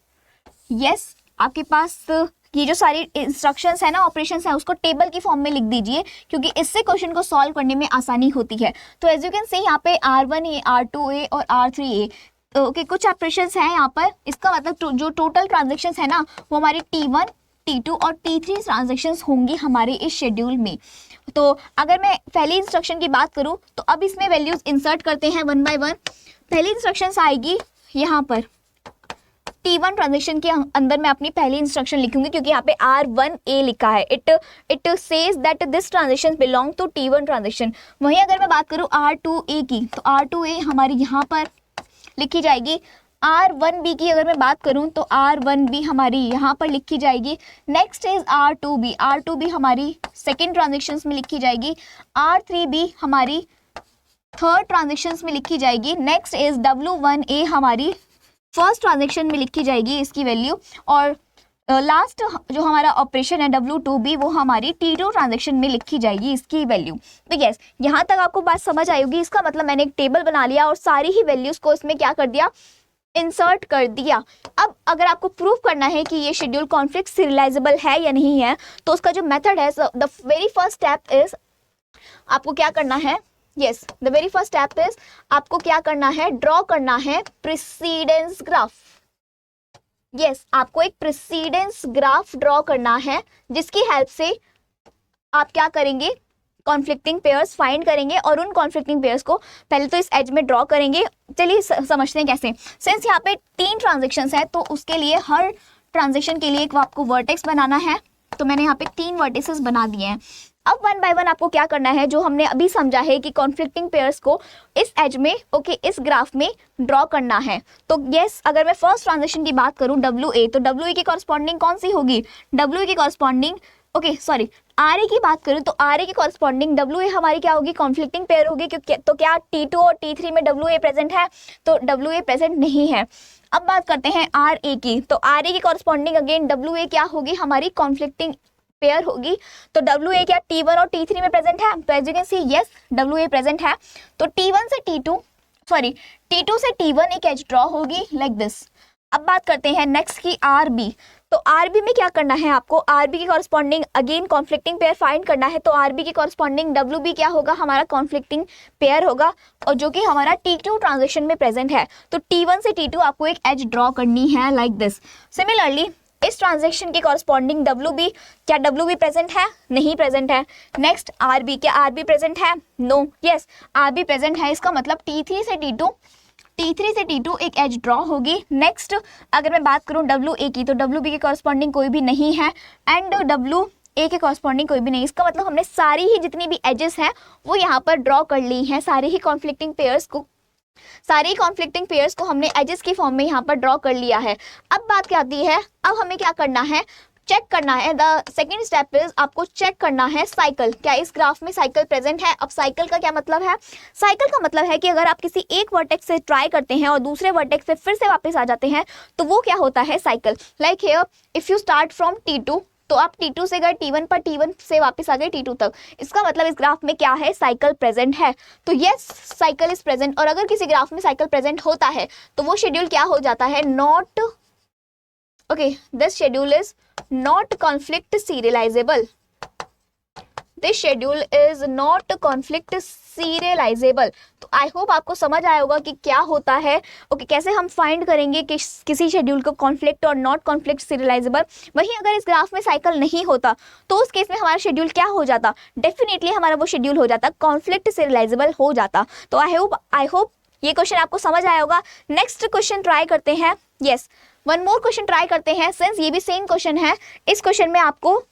यस, आपके पास ये जो सारी इंस्ट्रक्शंस है ना, ऑपरेशंस है, उसको टेबल की फॉर्म में लिख दीजिए क्योंकि इससे क्वेश्चन को सॉल्व करने में आसानी होती है। तो एज यू कैन सी यहाँ पे R1A, R2A और R3A ओके कुछ ऑपरेशंस हैं यहाँ पर। इसका मतलब जो टोटल ट्रांजैक्शंस है ना वो हमारी T1, T2 और T3 ट्रांजैक्शंस होंगी हमारे इस शेड्यूल में। तो अगर मैं पहली इंस्ट्रक्शन की बात करूँ तो अब इसमें वैल्यूज इंसर्ट करते हैं वन बाय वन। पहली इंस्ट्रक्शंस आएगी यहाँ पर T1 ट्रांजेक्शन के अंदर मैं अपनी पहली इंस्ट्रक्शन लिखूंगी क्योंकि यहाँ पे R1A लिखा है। It says that this transaction belong to T1 transaction. वहीं अगर मैं बात करूँ R2A की तो R2A हमारी यहाँ पर लिखी जाएगी। R1B की अगर मैं बात करूं तो R1B हमारी यहाँ पर लिखी जाएगी। नेक्स्ट इज R2B, R2B हमारी सेकेंड ट्रांजेक्शंस में लिखी जाएगी। R3B हमारी थर्ड ट्रांजेक्शंस में लिखी जाएगी। नेक्स्ट इज W1A हमारी फर्स्ट ट्रांजेक्शन में लिखी जाएगी इसकी वैल्यू। और लास्ट जो हमारा ऑपरेशन है W2B वो हमारी T2 ट्रांजेक्शन में लिखी जाएगी इसकी वैल्यू। तो यस, यहाँ तक आपको बात समझ आई होगी। इसका मतलब मैंने एक टेबल बना लिया और सारी ही वैल्यूज को इसमें क्या कर दिया, इंसर्ट कर दिया। अब अगर आपको प्रूफ करना है कि ये शेड्यूल कॉन्फ्लिक्ट सीरियलाइजेबल है या नहीं है तो उसका जो मेथड है, the very first step is आपको क्या करना है, yes the very first step is आपको क्या करना है, ड्रॉ करना है प्रेसिडेंस ग्राफ। यस, आपको एक प्रेसिडेंस ग्राफ ड्रॉ करना है जिसकी हेल्प से आप क्या करेंगे, कॉन्फ्लिक्टिंग पेयर्स फाइंड करेंगे और उन कॉन्फ्लिक्टिंग पेयर्स को पहले तो इस एज में ड्रॉ करेंगे। चलिए समझते हैं कैसे। सिंस यहाँ पे 3 ट्रांजेक्शंस है तो उसके लिए हर ट्रांजेक्शन के लिए एक आपको वर्टेक्स बनाना है। तो मैंने यहाँ पे 3 वर्टिसेस बना दिए हैं। अब वन बाय वन आपको क्या करना है, जो हमने अभी समझा है कि कॉन्फ्लिक्टिंग पेयर्स को इस एज में इस ग्राफ में ड्रॉ करना है। तो यस, अगर मैं फर्स्ट ट्रांजेक्शन की बात करूं WA, तो WA की कॉरस्पॉन्डिंग कौन सी होगी, WA की कॉरस्पॉन्डिंग RA की बात करूं तो RA की कॉरस्पॉन्डिंग WA हमारी क्या होगी, कॉन्फ्लिक्टिंग पेयर होगी। क्योंकि तो क्या T2 और T3 में WA प्रेजेंट है, तो WA प्रेजेंट नहीं है। अब बात करते हैं RA की, तो RA की कॉरस्पॉन्डिंग अगेन WA क्या होगी, हमारी कॉन्फ्लिक्टिंग पेयर होगी। तो WA क्या T1 और T3 में प्रेजेंट है, तो as you can see yes WA present है। तो T2 से T1 एक एज ड्रॉ होगी लाइक दिस। अब बात करते हैं नेक्स्ट की RB। तो RB में क्या करना है आपको, RB की corresponding again conflicting pair find करना है। तो RB की कॉरस्पॉन्डिंग WB क्या होगा, हमारा कॉन्फ्लिक्टिंग पेयर होगा और जो कि हमारा T2 ट्रांजेक्शन में प्रेजेंट है। तो T1 से T2 आपको एक एज ड्रॉ करनी है लाइक दिस। सिमिलरली इस ट्रांजेक्शन की कॉरस्पॉन्डिंग WB, क्या WB प्रेजेंट है, नहीं प्रेजेंट है। नेक्स्ट RB, क्या RB प्रेजेंट है, नो, यस RB प्रेजेंट है। इसका मतलब T3 से T2 एक एज ड्रॉ होगी। नेक्स्ट अगर मैं बात करूं WA की, तो WB के कॉरस्पॉन्डिंग कोई भी नहीं है एंड WA के कॉरस्पॉन्डिंग कोई भी नहीं। इसका मतलब हमने सारी ही जितनी भी एजेस हैं वो यहाँ पर ड्रॉ कर ली हैं, सारी ही कॉन्फ्लिक्टिंग पेयर्स को हमने एजेस की फॉर्म में यहाँ पर ड्रॉ कर लिया है। अब बात क्या आती है, अब हमें क्या करना है, चेक करना है। द सेकेंड स्टेप इज आपको चेक करना है साइकिल, क्या इस ग्राफ में साइकिल प्रेजेंट है। अब साइकिल का क्या मतलब है, साइकिल का मतलब है कि अगर आप किसी एक वर्टेक्स से ट्राई करते हैं और दूसरे वर्टेक्स से फिर से वापस आ जाते हैं तो वो क्या होता है, cycle. Like here if you start from T2, तो आप T2 से गए T1 पर, T1 से वापस आ गए T2 तक। इसका मतलब इस ग्राफ में क्या है, साइकिल प्रेजेंट है। तो यस साइकिल इज प्रेजेंट। और अगर किसी ग्राफ में साइकिल प्रेजेंट होता है तो वो शेड्यूल क्या हो जाता है, not this schedule is not conflict serializable. This schedule is not conflict serializable. तो आई होप आपको समझ आया होगा कि क्या होता है, कैसे हम फाइंड करेंगे कि किसी शेड्यूल को कॉन्फ्लिक्ट और नॉट कॉन्फ्लिक्ट सीरियलाइजेबल। वहीं अगर इस ग्राफ में साइकिल नहीं होता तो उस केस में हमारा शेड्यूल क्या हो जाता, डेफिनेटली हमारा वो शेड्यूल हो जाता कॉन्फ्लिक्ट सीरियलाइजेबल हो जाता। तो आई होप ये क्वेश्चन आपको समझ आया होगा। नेक्स्ट क्वेश्चन ट्राई करते हैं। Yes, one more question try करते हैं। सिंस ये भी सेम क्वेश्चन है, इस क्वेश्चन में आपको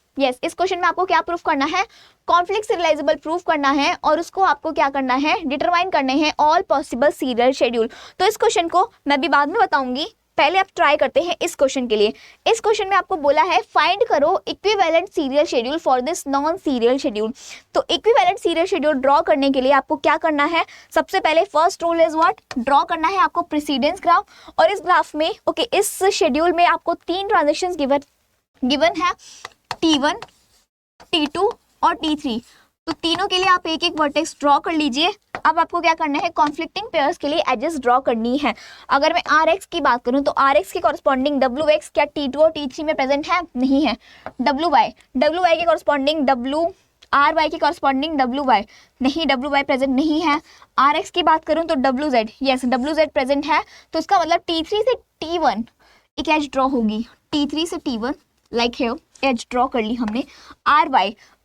क्या प्रूफ करना है, कॉन्फ्लिक्ट सीरियलाइजेबल प्रूफ करना है और उसको आपको क्या करना है, डिटरमाइन करने हैं ऑल पॉसिबल सीरियल शेड्यूल। तो इस क्वेश्चन को मैं भी बाद में बताऊंगी पहले आप ट्राई करते हैं इस क्वेश्चन के लिए। इस क्वेश्चन में आपको बोला है फाइंड करो equivalent serial schedule for this non serial schedule. तो इक्विवेलेंट सीरियल शेड्यूल ड्रॉ करने के लिए आपको क्या करना है, सबसे पहले first rule is what, draw करना है आपको प्रेसिडेंस ग्राफ। और इस ग्राफ में इस शेड्यूल में आपको 3 ट्रांजेक्शंस गिवन है, T1, T2 और T3। तो तीनों के लिए आप एक एक वर्टेक्स ड्रॉ कर लीजिए। अब आपको क्या करना है, कॉन्फ्लिक्टिंग पेयर्स के लिए एजेस ड्रॉ करनी है। अगर मैं RX की बात करूं तो RX के कॉरस्पॉन्डिंग WX क्या T2 और T3 में प्रेजेंट है, नहीं है। WY के कॉरस्पॉन्डिंग RY के कॉरस्पॉन्डिंग WY नहीं, WY प्रेजेंट नहीं है। RX की बात करूं तो WZ, यस WZ प्रेजेंट है। तो इसका मतलब T3 से T1 एक एज ड्रॉ होगी, T3 से T1 लाइक है, एज ड्रॉ कर ली हमने।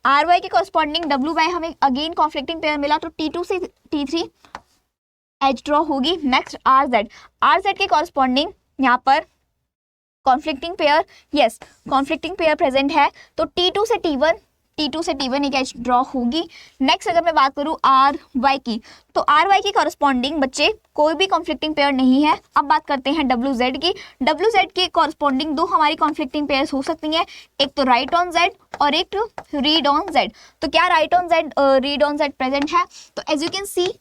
RY के कॉरस्पॉन्डिंग WY हमें अगेन कॉन्फ्लिक्टिंग पेयर मिला, तो T2 से T3 एज ड्रॉ होगी। नेक्स्ट RZ के कॉरस्पॉन्डिंग यहाँ पर conflicting pair, yes conflicting pair present है, तो T2 से T1 एक एज ड्रॉ होगी। नेक्स्ट अगर मैं बात करूँ RY की, तो RY की कॉरस्पॉन्डिंग बच्चे कोई भी कॉन्फ्लिक्टिंग पेयर नहीं है। अब बात करते हैं WZ की। WZ के कॉरस्पॉन्डिंग 2 हमारी कॉन्फ्लिक्टिंग पेयर्स हो सकती हैं, एक तो राइट ऑन Z और एक रीड ऑन Z। तो क्या right on Z read on Z present है? तो एज यू कैन सी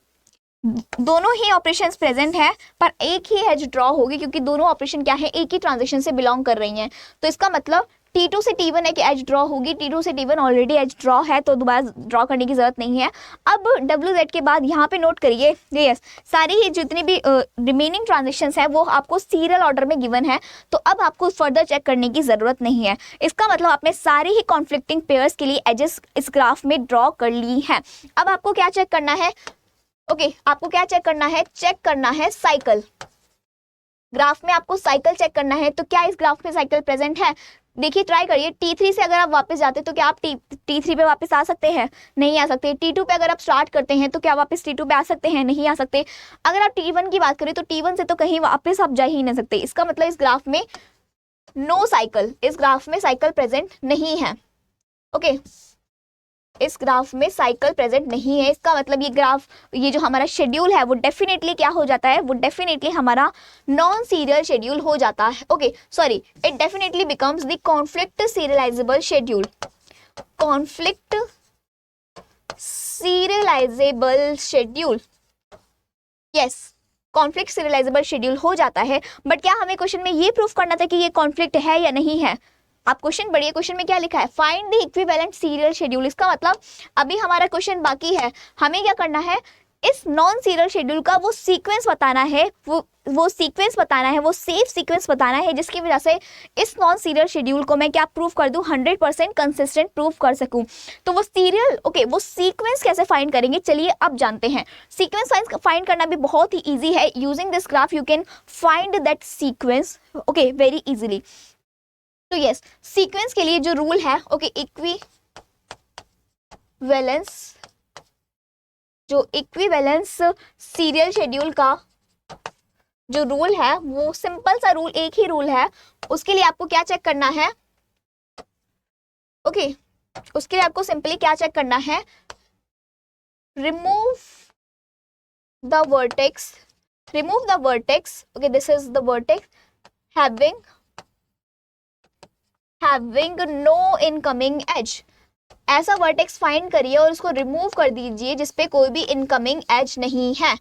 दोनों ही ऑपरेशंस प्रेजेंट है, पर एक ही एज ड्रॉ होगी क्योंकि दोनों ऑपरेशन क्या है, एक ही ट्रांजेक्शन से बिलोंग कर रही हैं। तो इसका मतलब T2 से T1 एक एज ड्रॉ होगी, T2 से T1 ऑलरेडी एज ड्रॉ है तो दोबारा ड्रॉ करने की जरूरत नहीं है। अब WZ के बाद यहाँ पे नोट करिए, यस सारी ही जितनी भी रिमेनिंग ट्रांजेक्शंस है वो आपको सीरियल ऑर्डर में गिवन है, तो अब आपको फर्दर चेक करने की जरूरत नहीं है। इसका मतलब आपने सारी ही कॉन्फ्लिक्टिंग पेयर्स के लिए एजेस इस ग्राफ में ड्रॉ कर ली है। अब आपको क्या चेक करना है, आपको क्या चेक करना है साइकिल। ग्राफ में आपको साइकिल चेक करना है, तो क्या इस ग्राफ में साइकिल प्रेजेंट है? देखिए ट्राई करिए, T3 से अगर आप वापस जाते तो क्या आप T3 पे वापस आ सकते हैं? नहीं आ सकते। T2 पे अगर आप स्टार्ट करते हैं तो क्या वापस T2 पे आ सकते हैं? नहीं आ सकते। अगर आप T1 की बात करें तो T1 से तो कहीं वापस आप जा ही नहीं सकते। इसका मतलब इस ग्राफ में नो साइकिल, इस ग्राफ में साइकिल प्रेजेंट नहीं है। इस ग्राफ में साइकिल प्रेजेंट नहीं है। इसका मतलब ये जो हमारा शेड्यूल है वो डेफिनेटली क्या हो जाता है, वो डेफिनेटली हमारा नॉन सीरियल शेड्यूल हो जाता है। It definitely becomes the conflict serializable schedule. Conflict serializable schedule, yes conflict serializable schedule हो जाता है। बट क्या हमें क्वेश्चन में ये प्रूफ करना था कि ये कॉन्फ्लिक्ट है या नहीं है? आप क्वेश्चन पढ़िए, क्वेश्चन में क्या लिखा है, find the equivalent serial schedule. इसका मतलब अभी हमारा क्वेश्चन बाकी है, हमें क्या करना है, इस नॉन सीरियल शेड्यूल का वो सीक्वेंस बताना है, वो सीक्वेंस बताना है, वो सेफ सीक्वेंस बताना है जिसकी वजह से इस नॉन सीरियल शेड्यूल को मैं क्या प्रूफ कर दूं, 100% कंसिस्टेंट प्रूफ कर सकूं। तो वो वो सीक्वेंस कैसे फाइंड करेंगे, चलिए अब जानते हैं। सीक्वेंस फाइंड करना भी बहुत ही ईजी है। Using this graph you can find that sequence very easily. तो यस सीक्वेंस के लिए जो रूल है, इक्विवेलेंस सीरियल शेड्यूल का जो रूल है वो सिंपल सा रूल, एक ही रूल है। उसके लिए आपको क्या चेक करना है, उसके लिए आपको सिंपली क्या चेक करना है, remove the vertex, this is the vertex having no incoming edge। ऐसा वर्टेक्स फाइंड करिए और उसको रिमूव कर दीजिए जिसपे कोई भी इनकमिंग एज नहीं है।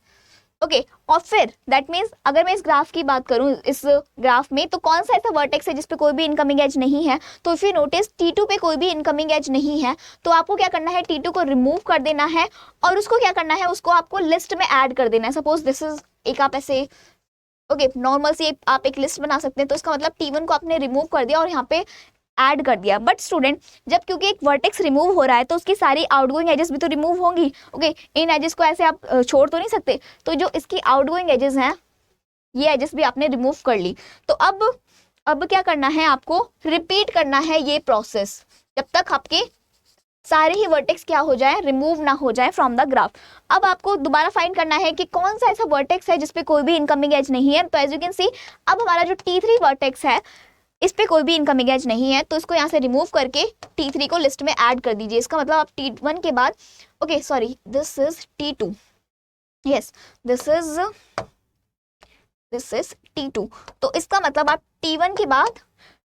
और फिर दैट मीन्स अगर मैं इस ग्राफ की बात करूं, इस ग्राफ में तो कौन सा ऐसा वर्टेक्स है जिसपे कोई भी इनकमिंग एज नहीं है? तो इफ यू नोटिस T2 पे कोई भी इनकमिंग एज नहीं है, तो आपको क्या करना है, T2 को रिमूव कर देना है और उसको क्या करना है, उसको आपको लिस्ट में ऐड कर देना है। सपोज दिस इज एक आप ऐसे नॉर्मल सी आप एक लिस्ट बना सकते हैं। तो इसका मतलब T1 को आपने रिमूव कर दिया और यहाँ पे ऐड कर दिया। बट स्टूडेंट जब क्योंकि एक वर्टेक्स रिमूव हो रहा है तो उसकी सारी आउटगोइंग एजेस भी तो रिमूव होंगी। इन एजेस को ऐसे आप छोड़ तो नहीं सकते। तो जो इसकी आउटगोइंग एजेस हैं ये एजेस भी आपने रिमूव कर ली। तो अब क्या करना है, आपको रिपीट करना है ये प्रोसेस जब तक आपके सारे ही वर्टेक्स क्या हो जाए, रिमूव ना हो जाए फ्रॉम द ग्राफ। अब आपको दोबारा फाइंड करना है कि कौन सा ऐसा वर्टेक्स है जिसपे कोई भी इनकमिंग एज नहीं है। तो एज यू कैन सी अब हमारा जो T3 वर्टेक्स है इस पे कोई भी इनकमिंग एज नहीं है, तो इसको यहाँ से रिमूव करके T3 को लिस्ट में ऐड कर दीजिए। इसका मतलब आप T1 के बाद this is T2, yes this is this is T2। तो इसका मतलब आप T1 के बाद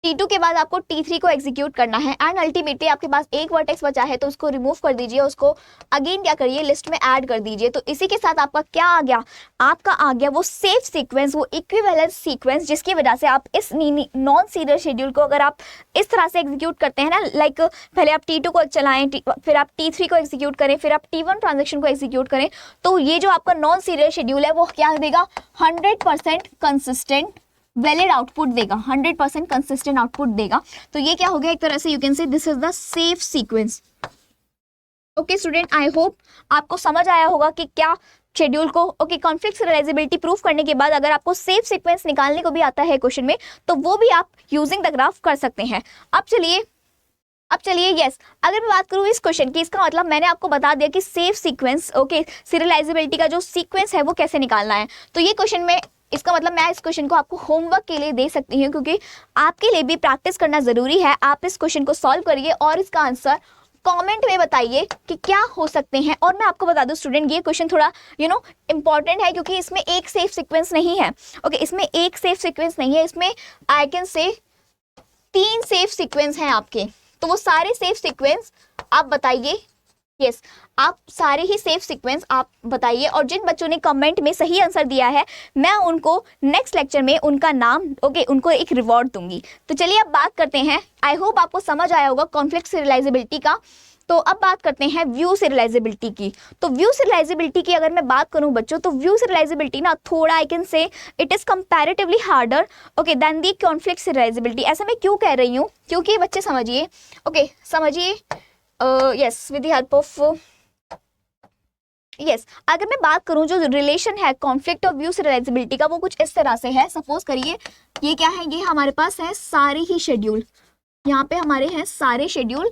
T2 के बाद आपको T3 को एग्जीक्यूट करना है एंड अल्टीमेटली आपके पास एक वर्टेक्स बचा है तो उसको रिमूव कर दीजिए, उसको अगेन क्या करिए, लिस्ट में ऐड कर दीजिए। तो इसी के साथ आपका क्या आ गया, आपका आ गया वो सेफ सीक्वेंस, वो इक्विवेलेंट सीक्वेंस, जिसकी वजह से आप इस नॉन सीरियल शेड्यूल को अगर आप इस तरह से एग्जीक्यूट करते हैं ना, लाइक पहले आप T2 को चलाएं, फिर आप T3 को एग्जीक्यूट करें, फिर आप T1 ट्रांजेक्शन को एग्जीक्यूट करें, तो ये जो आपका नॉन सीरियल शेड्यूल है वो क्या देगा, 100% कंसिस्टेंट वैलिड आउटपुट देगा, 100% कंसिस्टेंट आउटपुट देगा। तो ये क्या हो गया, एक तरह से you can say this is the safe sequence. Okay student, I hope आपको समझ आया होगा कि क्या शेड्यूल को ओके कॉन्फ्लिक्ट सीरियलाइजेबिलिटी प्रूफ करने के बाद अगर आपको सेफ सीक्वेंस निकालने को भी आता है क्वेश्चन में, तो वो भी आप यूजिंग द ग्राफ कर सकते हैं। अब चलिए यस, अगर मैं बात करूँ इस क्वेश्चन की, इसका मतलब मैंने आपको बता दिया कि सेफ सीक्वेंस ओके सीरियलाइजेबिलिटी का जो सीक्वेंस है वो कैसे निकालना है। तो ये क्वेश्चन में इसका मतलब मैं इस क्वेश्चन को आपको होमवर्क के लिए दे सकती हूँ, क्योंकि आपके लिए भी प्रैक्टिस करना जरूरी है। आप इस क्वेश्चन को सॉल्व करिए और इसका आंसर कमेंट में बताइए कि क्या हो सकते हैं। और मैं आपको बता दूं स्टूडेंट, ये क्वेश्चन थोड़ा इंपॉर्टेंट है, क्योंकि इसमें एक सेफ सीक्वेंस नहीं है। ओके इसमें एक सेफ सीक्वेंस नहीं है, इसमें आई कैन से 3 सेफ सीक्वेंस हैं आपके। तो वो सारे सेफ सीक्वेंस आप बताइए। यस आप सारे ही सेफ सीक्वेंस आप बताइए, और जिन बच्चों ने कमेंट में सही आंसर दिया है मैं उनको नेक्स्ट लेक्चर में उनका नाम उनको एक रिवॉर्ड दूंगी। तो चलिए अब बात करते हैं, आई होप आपको समझ आया होगा कॉन्फ्लिक्ट सीरियलाइजेबिलिटी का। तो अब बात करते हैं व्यू सीरियलाइजेबिलिटी की। तो व्यू सीरियलाइजेबिलिटी की अगर मैं बात करूं बच्चों, तो व्यू सीरियलाइजेबिलिटी ना थोड़ा आई कैन से it is comparatively harder than the conflict serialisability. ऐसा मैं क्यों कह रही हूँ, क्योंकि बच्चे समझिए समझिए yes with the help of yes अगर मैं बात करूं जो रिलेशन है कॉन्फ्लिक्ट और व्यू सीरियलाइजेबिलिटी का, वो कुछ इस तरह से है। सपोज करिए ये क्या है, ये हमारे पास है सारे ही शेड्यूल, यहाँ पे हमारे हैं सारे शेड्यूल,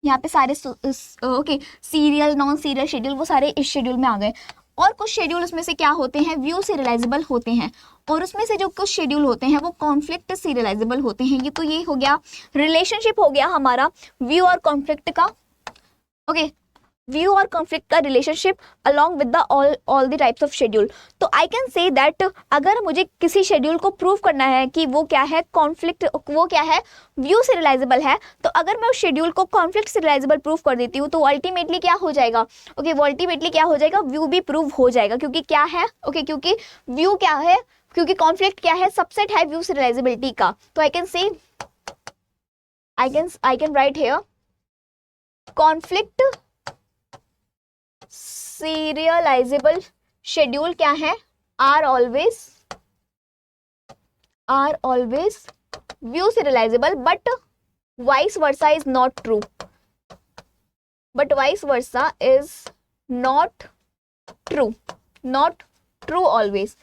यहाँ पे सारे सीरियल नॉन सीरियल शेड्यूल वो सारे इस शेड्यूल में आ गए। और कुछ शेड्यूल उसमें से क्या होते हैं, व्यू सीरियलाइजेबल होते हैं, और उसमें से जो कुछ शेड्यूल होते हैं वो कॉन्फ्लिक्ट सीरियलाइजेबल होते हैं। ये तो ये हो गया रिलेशनशिप हो गया हमारा व्यू और कॉन्फ्लिक्ट का। व्यू और कॉन्फ्लिक्ट का relationship along with the all the types of schedule. तो आई कैन से दैट अगर मुझे किसी शेड्यूल को प्रूव करना है कि वो क्या है कॉन्फ्लिक्ट, वो क्या है व्यू सीरियलाइजेबल है, तो अगर मैं उस शेड्यूल को कॉन्फ्लिक्ट सीरियलाइजेबल प्रूव कर देती हूँ तो अल्टीमेटली क्या हो जाएगा, वो अल्टीमेटली क्या हो जाएगा, व्यू भी प्रूव हो जाएगा। क्योंकि क्या है क्योंकि व्यू क्या है, क्योंकि कॉन्फ्लिक्ट क्या है, सबसेट है व्यू सीरियलाइजेबिलिटी का। तो I can say I can write here conflict serializable schedule क्या है, are always view serializable, but vice versa is not true, not true always.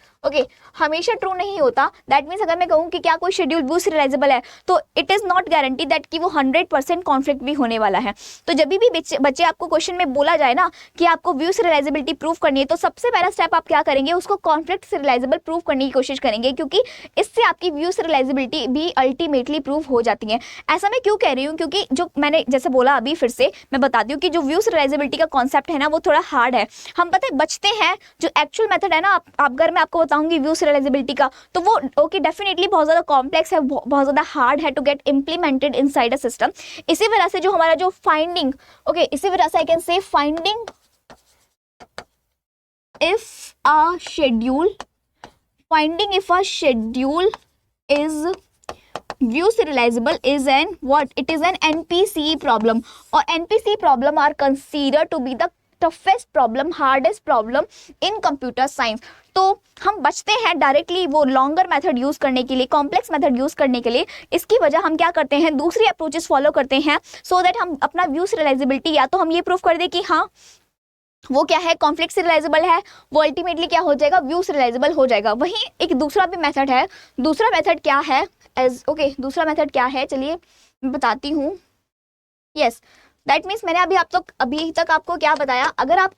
हमेशा ट्रू नहीं होता। दैट मीन्स अगर मैं कहूँ कि क्या कोई शेड्यूल व्यू सीरियलाइजेबल है, तो it is not guarantee that कि वो 100% कॉन्फ्लिक्ट भी होने वाला है। तो जब भी बच्चे आपको क्वेश्चन में बोला जाए ना कि आपको व्यू सीरियलाइजेबिलिटी प्रूव करनी है, तो सबसे पहला स्टेप आप क्या करेंगे, उसको कॉन्फ्लिक्ट सीरियलाइजेबल प्रूव करने की कोशिश करेंगे, क्योंकि इससे आपकी व्यू सीरियलाइजेबिलिटी भी अल्टीमेटली प्रूव हो जाती है। ऐसा मैं क्यों कह रही हूँ, क्योंकि जो मैंने जैसे बोला अभी फिर से मैं बताती हूँ कि जो व्यू सीरियलाइजेबिलिटी का कॉन्सेप्ट है ना वो थोड़ा हार्ड है। हम पता है बचते हैं, जो एक्चुअल मेथड है ना आप अगर मैं आपको बताऊंगी व्यू सीरियलाइजेबिलिटी का, तो वो डेफिनेटली बहुत ज़्यादा कॉम्प्लेक्स है, बहुत ज़्यादा हार्ड है to get implemented inside a system. इसी वजह से जो हमारा जो फाइंडिंग इसी वजह से आई कैन से finding if a schedule is view serializable is an what? It is an NPCE problem, और NPCE problem are considered to be the toughest problem, hardest problem in computer science। तो हम बचते हैं directly वो longer method use करने के लिए, complex method use करने के लिए। इसकी वजह हम क्या करते हैं, दूसरी अप्रोचेस फॉलो करते हैं, सो दैट हम अपना व्यू सीरियलाइजेबिलिटी या तो हम ये प्रूव कर दे कि हाँ वो क्या है कॉन्फ्लिक्ट सीरियलाइजेबल है, वो अल्टीमेटली क्या हो जाएगा, व्यू सीरियलाइजेबल हो जाएगा। वहीं एक दूसरा भी मेथड है। दूसरा मेथड क्या है दूसरा मेथड क्या है, चलिए मैं बताती हूँ। यस दैट मीन्स मैंने अभी तक आपको क्या बताया, अगर आप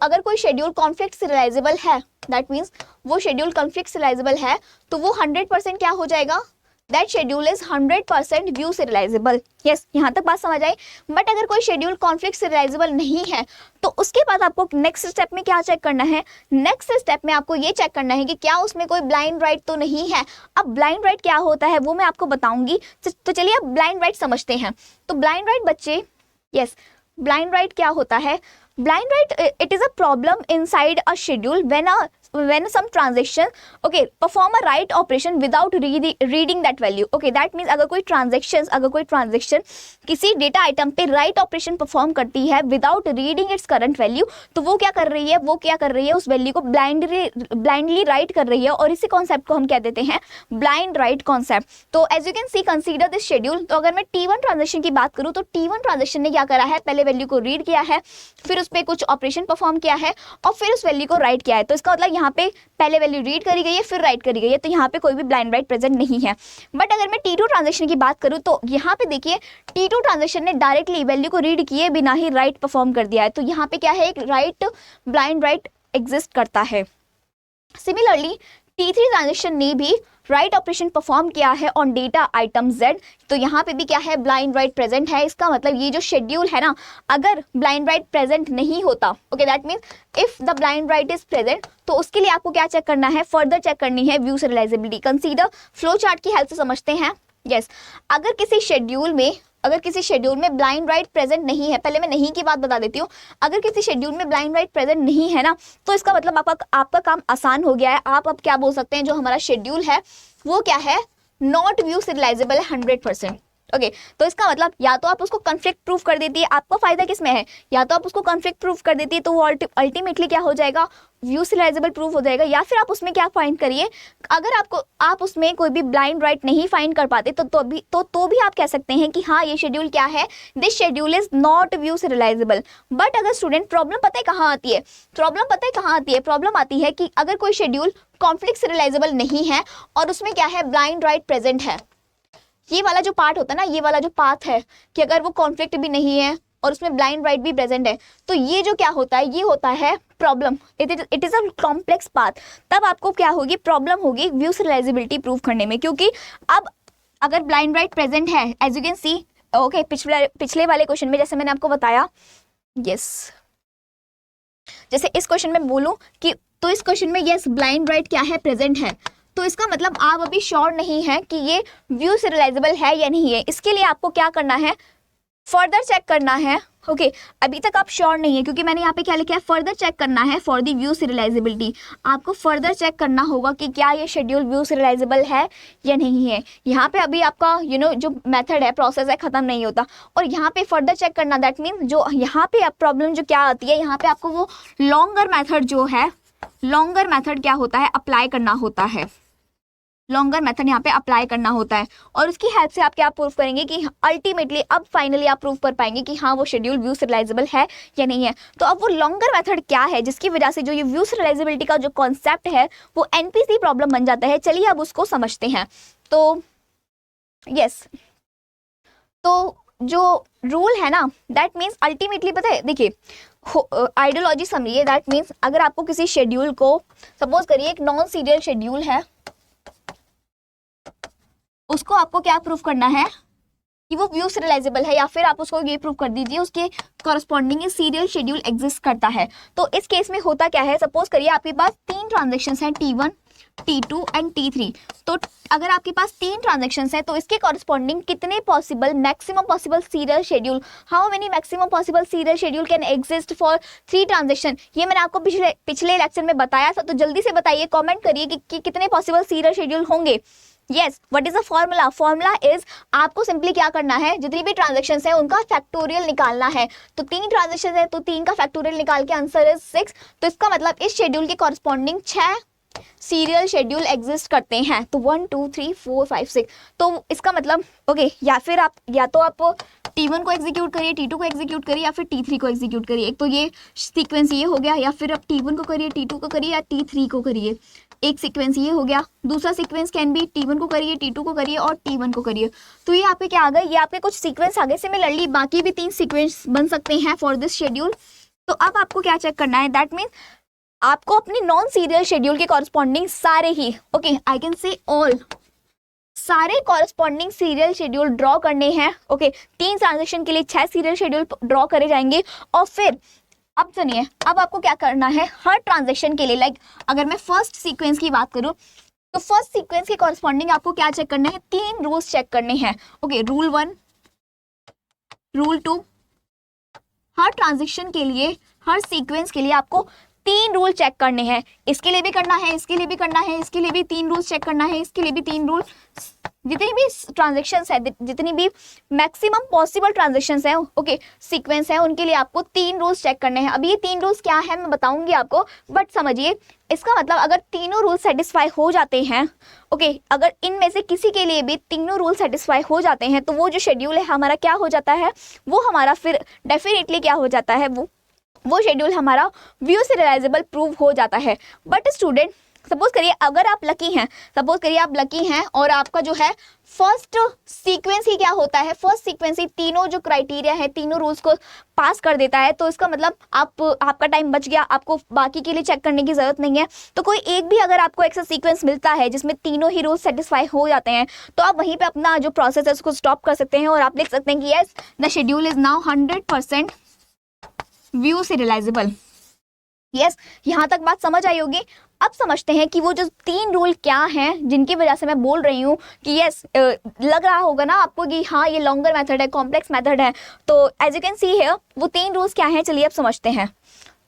अगर कोई शेड्यूल कॉन्फ्लिक्ट सीरियलाइजेबल है, दैट मीन्स वो शेड्यूल कॉन्फ्लिक्ट सीरियलाइजेबल है, तो वो 100% क्या हो जाएगा, that schedule is 100% view serialisable. Yes, यहाँ तक बात समझ आई। बट अगर कोई शेड्यूल कॉन्फ्लिक्ट सीरियलाइजेबल नहीं है तो उसके बाद आपको नेक्स्ट स्टेप में क्या चेक करना है? नेक्स्ट स्टेप में आपको ये चेक करना है कि क्या उसमें कोई ब्लाइंड राइट तो नहीं है। अब ब्लाइंड राइट क्या होता है वो मैं आपको बताऊंगी। तो चलिए अब ब्लाइंड राइट समझते हैं। तो ब्लाइंड राइट बच्चे, यस, ब्लाइंड राइट क्या होता है? Blind write, it is a problem inside a schedule when some transaction perform a write operation without reading that value. That means अगर कोई transaction किसी डेटा आइटम पे राइट ऑपरेशन परफॉर्म करती है without reading its current value, तो वो क्या कर रही है? उस वैल्यू को ब्लाइंडली राइट कर रही है, और इसी कॉन्सेप्ट को हम क्या देते हैं? Blind write concept. तो as you can see, consider this schedule. तो अगर मैं T1 ट्रांजेक्शन की बात करूँ तो T1 ट्रांजेक्शन ने क्या करा है? पहले वैल्यू को रीड किया है, फिर उस पर कुछ ऑपरेशन परफॉर्म किया है और फिर उस वैल्यू को राइट किया है। तो इसका मतलब यहाँ पे पहले वैल्यू रीड करी गई है फिर राइट करी गई है, तो यहाँ पे कोई भी ब्लाइंड राइट प्रेजेंट नहीं है। बट अगर मैं T2 ट्रांजेक्शन की बात करूँ तो यहाँ पे देखिए T2 ट्रांजेक्शन ने डायरेक्टली वैल्यू को रीड किए बिना ही राइट परफॉर्म कर दिया है। तो यहाँ पे क्या है? एक राइट, ब्लाइंड राइट एग्जिस्ट करता है। सिमिलरली T3 ट्रांजेक्शन ने भी राइट ऑपरेशन परफॉर्म किया है ऑन डेटा आइटम Z, तो यहाँ पे भी क्या है? ब्लाइंड राइट प्रेजेंट है। इसका मतलब ये जो शेड्यूल है ना, अगर ब्लाइंड राइट प्रेजेंट नहीं होता, that means if the blind right is present, तो उसके लिए आपको क्या चेक करना है? फर्दर चेक करनी है view serialisability. Consider flow chart की हेल्प से समझते हैं। यस, अगर किसी शेड्यूल में ब्लाइंड राइट प्रेजेंट नहीं है, पहले मैं नहीं की बात बता देती हूँ, अगर किसी शेड्यूल में ब्लाइंड राइट प्रेजेंट नहीं है ना, तो इसका मतलब आपका काम आसान हो गया है। आप अब क्या बोल सकते हैं? जो हमारा शेड्यूल है वो क्या है? नॉट व्यू सीरियलाइजेबल है 100%। तो इसका मतलब या तो आप उसको कॉन्फ्लिक्ट प्रूफ कर देती है, आपका फायदा किस में है? या तो आप उसको कॉन्फ्लिक्ट प्रूफ कर देती है तो वो अल्टीमेटली क्या हो जाएगा? व्यू सीरियलाइजेबल प्रूफ हो जाएगा। या फिर आप उसमें क्या फाइंड करिए, अगर आप उसमें कोई भी ब्लाइंड राइट नहीं फाइंड कर पाते तो भी आप कह सकते हैं कि हाँ ये शेड्यूल क्या है? This schedule is not view serializable. But अगर स्टूडेंट, प्रॉब्लम पता है कहाँ आती है? प्रॉब्लम आती है कि अगर कोई शेड्यूल कॉन्फ्लिक्ट सीरियलाइजेबल नहीं है और उसमें क्या है? ब्लाइंड राइट प्रेजेंट है। ये वाला जो पार्ट होता है ना, ये वाला जो पाथ है कि अगर वो कॉन्फ्लिक्ट भी नहीं है और उसमें ब्लाइंड राइट भी प्रेजेंट है, तो ये जो क्या होता है? ये होता है problem. It is a complex path. तब आपको क्या होगी? प्रॉब्लम होगी व्यू सीरियलाइजेबिलिटी प्रूव करने में, क्योंकि अब अगर ब्लाइंड राइट प्रेजेंट है, एज यू कैन सी, पिछले वाले क्वेश्चन में जैसे मैंने आपको बताया, यस, जैसे इस क्वेश्चन में बोलूं कि, तो इस क्वेश्चन में यस ब्लाइंड राइट क्या है? प्रेजेंट है। तो इसका मतलब आप अभी श्योर नहीं है कि ये व्यू सीरियलाइजेबल है या नहीं है। इसके लिए आपको क्या करना है? फर्दर चेक करना है। अभी तक आप श्योर नहीं है क्योंकि मैंने यहाँ पे क्या लिखा है? फर्दर चेक करना है फॉर द व्यू सीरियलाइजेबिलिटी। आपको फर्दर चेक करना होगा कि क्या ये शेड्यूल व्यू सीरियलाइजेबल है या नहीं है। यहाँ पे अभी आपका जो मेथड है, प्रोसेस है, खत्म नहीं होता, और यहाँ पे फर्दर चेक करना, दैट मीन जो यहाँ पे प्रॉब्लम जो क्या आती है, यहाँ पे आपको वो लॉन्गर मेथड जो है, लॉन्गर मेथड क्या होता है? अप्लाई करना होता है। लॉन्गर मेथड यहाँ पे अप्लाई करना होता है, और उसकी हेल्प से आप क्या प्रूव करेंगे कि अल्टीमेटली अब फाइनली आप प्रूव कर पाएंगे कि हाँ वो शेड्यूल व्यू सीरियलाइजेबल है या नहीं है। तो अब वो लॉन्गर मेथड क्या है जिसकी वजह से जो ये व्यू सीरियलाइजेबिलिटी का जो कॉन्सेप्ट है वो एनपीसी प्रॉब्लम बन जाता है। चलिए अब उसको समझते हैं। तो यस, तो जो रूल है ना, दैट मीन्स अल्टीमेटली पता है, देखिए आइडियोलॉजी समझिए। दैट मीन्स अगर आपको किसी शेड्यूल को, सपोज करिए एक नॉन सीरियल शेड्यूल है, उसको आपको क्या प्रूफ करना है कि वो व्यू सीरियलाइजेबल है, या फिर आप उसको ये प्रूफ कर दीजिए उसके कॉरस्पॉन्डिंग सीरियल शेड्यूल एग्जिस्ट करता है। तो इस केस में होता क्या है? सपोज करिए आपके पास 3 ट्रांजेक्शन्स हैं, T1, T2 एंड T3। तो अगर आपके पास 3 ट्रांजेक्शन्स हैं तो इसके कॉरस्पॉन्डिंग कितने possible, maximum possible serial schedule, how many maximum possible serial schedule can exist for 3 transaction? ये मैंने आपको पिछले लेक्चर में बताया था, तो जल्दी से बताइए, कॉमेंट करिए कि कितने पॉसिबल सीरियल शेड्यूल होंगे। Yes, what is the formula? Formula is, आपको सिंपली क्या करना है, जितनी भी ट्रांजेक्शन्स है उनका फैक्टोरियल निकालना है। तो 3 ट्रांजेक्शन्स है तो 3 का फैक्टोरियल निकाल के आंसर इज 6। तो इसका मतलब इस शेड्यूल के कॉरस्पॉन्डिंग 6 सीरियल शेड्यूल एग्जिस्ट करते हैं। तो 1 2 3 4 5 6। तो इसका मतलब या फिर आप या तो आप T1 को एग्जीक्यूट करिए, T2 को एग्जीक्यूट करिए, या फिर T3 को एग्जीक्यूट करिए। एक तो ये सीक्वेंस ये हो गया, या फिर आप T1 को करिए, T2 को करिए, या T3 को करिए। एक सीक्वेंस ये हो गया। दूसरा सीक्वेंस कैन भी T1 को करिए, T2 को करिए और T1 को करिए। तो ये आपके क्या आ गए? ये आपके कुछ सीक्वेंस आ गए। सिमिलरली बाकी भी 3 सीक्वेंस बन सकते हैं फॉर दिस शेड्यूल। तो अब आपको क्या चेक करना है? दैट मीन्स आपको अपनी नॉन सीरियल शेड्यूल के कॉरस्पॉन्डिंग सारे ही, आई कैन से ऑल सारे कॉरस्पॉन्डिंग सीरियल शेड्यूल ड्रॉ करने हैं। ओके, 3 ट्रांजेक्शन के लिए 6 सीरियल शेड्यूल ड्रॉ करे जाएंगे। और फिर अब सुनिए, अब आपको क्या करना है, हर ट्रांजेक्शन के लिए लाइक अगर मैं फर्स्ट सीक्वेंस की बात करूं तो फर्स्ट सीक्वेंस के कॉरस्पॉन्डिंग आपको क्या चेक करना है, 3 रूल्स चेक करने हैं। ओके, रूल 1, रूल 2, हर ट्रांजेक्शन के लिए, हर सीक्वेंस के लिए आपको 3 रूल चेक करने हैं। इसके लिए भी करना है, इसके लिए भी करना है, इसके लिए भी 3 रूल्स चेक करना है, इसके लिए भी 3 रूल। जितनी भी ट्रांजेक्शंस है, जितनी भी मैक्सिमम पॉसिबल ट्रांजेक्शंस हैं, ओके, सीक्वेंस है, उनके लिए आपको 3 रूल्स चेक करने हैं। अब ये 3 रूल्स क्या है मैं बताऊंगी आपको, बट समझिए इसका मतलब अगर तीनों रूल सेटिस्फाई हो जाते हैं, ओके, अगर इनमें से किसी के लिए भी तीनों रूल सेटिस्फाई हो जाते हैं तो वो जो शेड्यूल है हमारा क्या हो जाता है, वो हमारा फिर डेफिनेटली क्या हो जाता है, वो शेड्यूल हमारा व्यू सीरियलाइजेबल प्रूव हो जाता है। बट स्टूडेंट, सपोज करिए अगर आप लकी हैं, सपोज करिए आप लकी हैं और आपका जो है फर्स्ट सीक्वेंस ही क्या होता है, फर्स्ट सीक्वेंस ही तीनों जो क्राइटेरिया है, तीनों रूल्स को पास कर देता है, तो इसका मतलब आपका टाइम बच गया, आपको बाकी के लिए चेक करने की जरूरत नहीं है। तो कोई एक भी अगर आपको ऐसा सीक्वेंस मिलता है जिसमें तीनों ही रूल्स सेटिस्फाई हो जाते हैं तो आप वहीं पे अपना जो प्रोसेस है उसको स्टॉप कर सकते हैं और आप लिख सकते हैं कि yes, the schedule is now 100% view serialisable. Yes, यहाँ तक बात समझ आई होगी। अब समझते हैं कि वो जो 3 रूल क्या हैं जिनकी वजह से मैं बोल रही हूँ कि यस, लग रहा होगा ना आपको कि हाँ ये लॉन्गर मेथड है, कॉम्प्लेक्स मेथड है। तो एज यू कैन सी है वो 3 रूल्स क्या हैं, चलिए अब समझते हैं।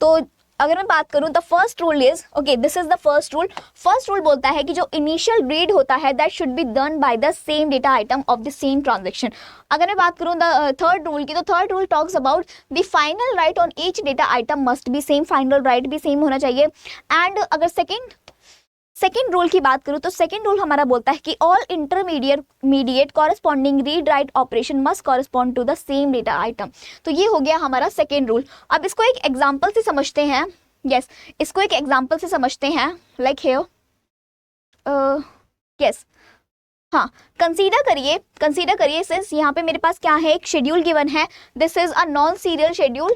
तो अगर मैं बात करूं the first rule is, okay, this is the first rule. First rule बोलता है कि जो इनिशियल रीड होता है that should be done by the same data item of the same transaction. अगर मैं बात करूं द थर्ड रूल की, तो third rule talks about the final right on each data item must be same, final right भी same होना चाहिए। And अगर सेकेंड रूल की बात करूं तो सेकेंड रूल हमारा बोलता है कि all intermediate corresponding read write operation must correspond to the same data item. तो ये हो गया हमारा सेकेंड रूल। अब इसको एक एग्जांपल से समझते हैं। यस, इसको एक एग्जांपल से समझते हैं, लाइक हियर, यस, हाँ, कंसीडर करिए सिंस यहाँ पे मेरे पास क्या है, एक शेड्यूल गिवन है, this is a non serial schedule.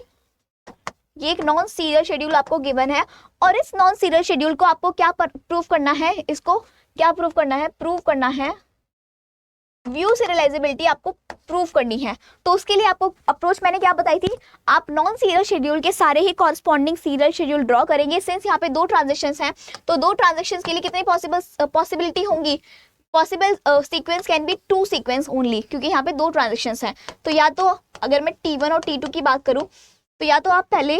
ये एक नॉन सीरियल शेड्यूल आपको गिवन है और इस नॉन सीरियल शेड्यूल को आपको क्या प्रूव करना है, इसको क्या प्रूव करना है व्यू सीरियलाइजेबिलिटी आपको प्रूव करनी है। तो उसके लिए आपको अप्रोच मैंने क्या बताई थी, आप नॉन सीरियल शेड्यूल के सारे ही कॉरस्पॉन्डिंग सीरियल शेड्यूल ड्रॉ करेंगे। सिंस यहाँ पे 2 ट्रांजेक्शंस हैं तो 2 ट्रांजेक्शंस के लिए कितनी पॉसिबिलिटी होंगी, possible sequence can be 2 sequence only, क्योंकि यहाँ पे 2 ट्रांजेक्शंस हैं। तो या तो अगर मैं T1 और T2 की बात करूँ तो या तो आप पहले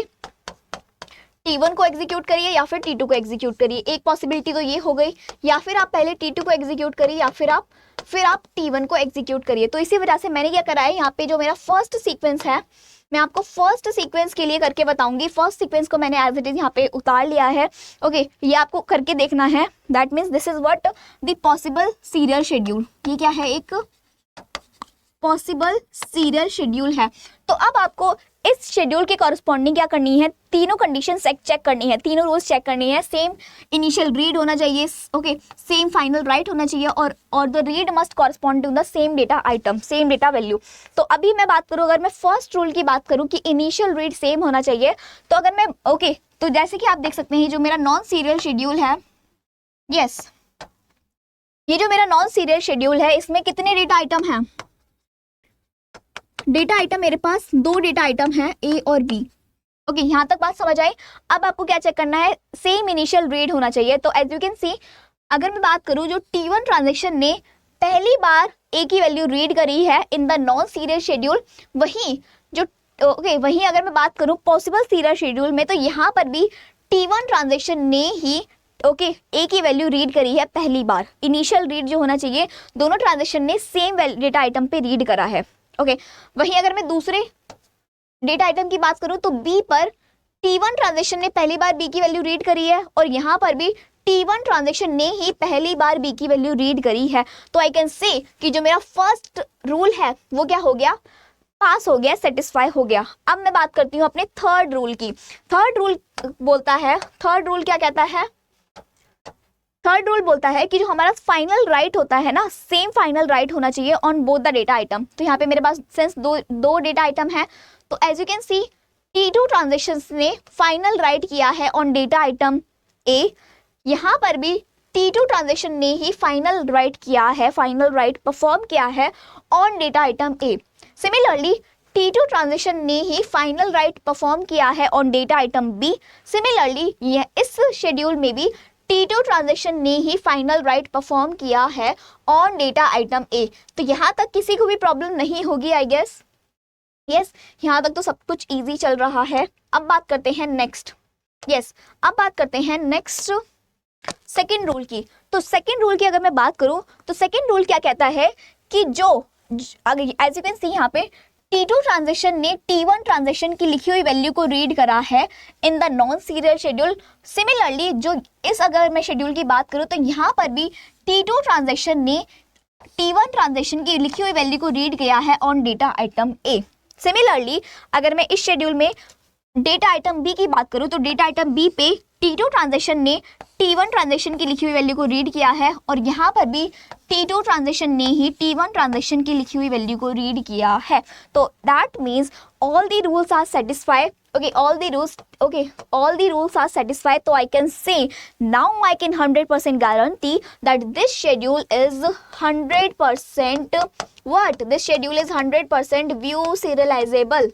T1 को एग्जीक्यूट करिए या फिर T2 को एग्जीक्यूट करिए, एक पॉसिबिलिटी तो ये हो गई, या फिर आप पहले T2 को एग्जीक्यूट करिए या फिर आप T1 को एग्जीक्यूट करिए। तो इसी वजह से मैंने क्या करा है, यहाँ पे जो मेरा फर्स्ट सीक्वेंस है मैं आपको फर्स्ट सीक्वेंस के लिए करके बताऊंगी। फर्स्ट सीक्वेंस को मैंने एज इट इज यहाँ पे उतार लिया है। ओके, ये आपको करके देखना है। That means this is what the possible serial schedule. ये क्या है, एक पॉसिबल सीरियल शेड्यूल है। तो अब आपको इस शेड्यूल के कॉरस्पॉन्डिंग क्या करनी है, तीनों कंडीशन चेक करनी है, तीनों रूल्स चेक करनी है। सेम इनिशियल रीड होना चाहिए, ओके, सेम फाइनल राइट होना चाहिए और the read must correspond to the same data item, same data value. तो अभी मैं बात करूँ, अगर मैं फर्स्ट रूल की बात करूँ कि इनिशियल रीड सेम होना चाहिए, तो अगर मैं ओके, तो जैसे कि आप देख सकते हैं जो मेरा नॉन सीरियल शेड्यूल है, यस, ये जो मेरा नॉन सीरियल शेड्यूल है इसमें कितने डेटा आइटम हैं, डेटा आइटम मेरे पास 2 डेटा आइटम हैं, ए और बी। ओके, यहाँ तक बात समझ आई। अब आपको क्या चेक करना है, सेम इनिशियल रीड होना चाहिए। तो एज यू कैन सी, अगर मैं बात करूँ जो T1 ट्रांजेक्शन ने पहली बार ए की वैल्यू रीड करी है in the non serial schedule, वहीं अगर मैं बात करूँ पॉसिबल सीरियल शेड्यूल में, तो यहाँ पर भी T1 ट्रांजेक्शन ने ही ए की वैल्यू रीड करी है पहली बार। इनिशियल रीड जो होना चाहिए, दोनों ट्रांजेक्शन ने सेम डेटा आइटम पे रीड करा है। ओके, वहीं अगर मैं दूसरे डेटा आइटम की बात करूं तो बी पर T1 ट्रांजेक्शन ने पहली बार बी की वैल्यू रीड करी है और यहाँ पर भी T1 ट्रांजेक्शन ने ही पहली बार बी की वैल्यू रीड करी है। तो आई कैन से कि जो मेरा फर्स्ट रूल है वो क्या हो गया, पास हो गया, सेटिस्फाई हो गया। अब मैं बात करती हूँ अपने थर्ड रूल की। थर्ड रूल बोलता है, थर्ड रूल क्या कहता है, थर्ड रूल बोलता है कि जो हमारा फाइनल राइट होता है ना, सेम फाइनल राइट होना चाहिए on both the data item. तो यहाँ पे मेरे पास सिंस दो डेटा आइटम है, तो as you can see T2 transaction ने फाइनल राइट किया है ऑन डेटा आइटम ए, यहाँ पर भी T2 ट्रांजेक्शन ने ही फाइनल राइट किया है, फाइनल राइट परफॉर्म किया है on data item A. Similarly T2 transaction ने ही फाइनल राइट परफॉर्म किया है on data item B. Similarly यह इस शेड्यूल में भी T2 ट्रांजेक्शन ने ही फाइनल राइट परफॉर्म किया है ऑन डेटा आइटम ए। तो यहाँ तक किसी को भी प्रॉब्लम नहीं होगी आई गेस। यस, यहाँ तक तो सब कुछ इजी चल रहा है। अब बात करते हैं नेक्स्ट। अब बात करते हैं नेक्स्ट सेकेंड रूल की। तो सेकेंड रूल की अगर मैं बात करूं तो सेकेंड रूल क्या कहता है कि जो एज यू कैन सी यहाँ पे T2 ट्रांजेक्शन ने T1 ट्रांजेक्शन की लिखी हुई वैल्यू को रीड करा है in the non serial schedule. Similarly जो इस अगर मैं शेड्यूल की बात करूं तो यहाँ पर भी T2 ट्रांजेक्शन ने T1 ट्रांजेक्शन की लिखी हुई वैल्यू को रीड किया है on data item A. Similarly अगर मैं इस शेड्यूल में डेटा आइटम बी की बात करूं तो डेटा आइटम बी पे T2 ट्रांजेक्शन ने T1 ट्रांजेक्शन की लिखी हुई वैल्यू को रीड किया है और यहाँ पर भी T2 ट्रांजेक्शन ने ही T1 ट्रांजेक्शन की लिखी हुई वैल्यू को रीड किया है। तो that means all the rules are satisfied. all the rules are satisfied. So I can say now I can 100% guarantee that this schedule is 100% what? This schedule is 100% view serializable.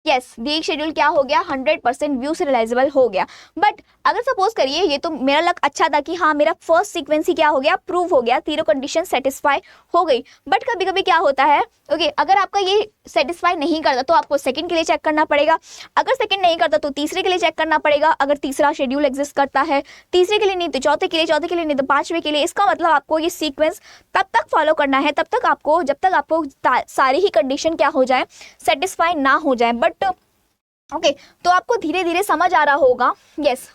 Yes, ये schedule क्या हो गया? 100% view serialisable हो गया। But अगर suppose करिए ये तो मेरा लक अच्छा था कि हाँ मेरा फर्स्ट सीक्वेंस ही क्या हो गया? प्रूव हो गया, तीनों कंडीशन सेटिस्फाई हो गई। बट कभी कभी क्या होता है अगर आपका ये सेटिस्फाई नहीं करता तो आपको सेकंड के लिए चेक करना पड़ेगा। अगर सेकंड नहीं करता तो तीसरे के लिए चेक करना पड़ेगा। अगर तीसरा शेड्यूल एग्जिस्ट करता है, तीसरे के लिए नहीं तो चौथे के लिए, चौथे के लिए नहीं तो पांचवें के लिए। इसका मतलब आपको ये सीक्वेंस तब तक फॉलो करना है जब तक आपको सारी ही कंडीशन क्या हो जाए? सेटिस्फाई ना हो जाए। बट तो आपको धीरे धीरे समझ आ रहा होगा। यस,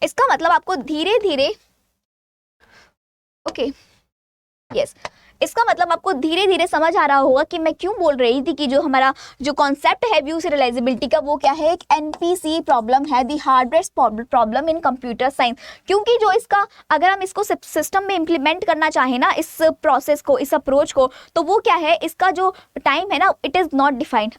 इसका मतलब आपको धीरे धीरे इसका मतलब आपको धीरे धीरे समझ आ रहा होगा कि मैं क्यों बोल रही थी कि जो हमारा जो कॉन्सेप्ट है व्यू सीरियलाइजेबिलिटी का वो क्या है? एक एनपीसी प्रॉब्लम है, दी hardware problem in computer science. क्योंकि जो इसका अगर हम इसको सिस्टम में इम्प्लीमेंट करना चाहें ना, इस प्रोसेस को, इस अप्रोच को, तो वो क्या है? इसका जो टाइम है ना, it is not defined.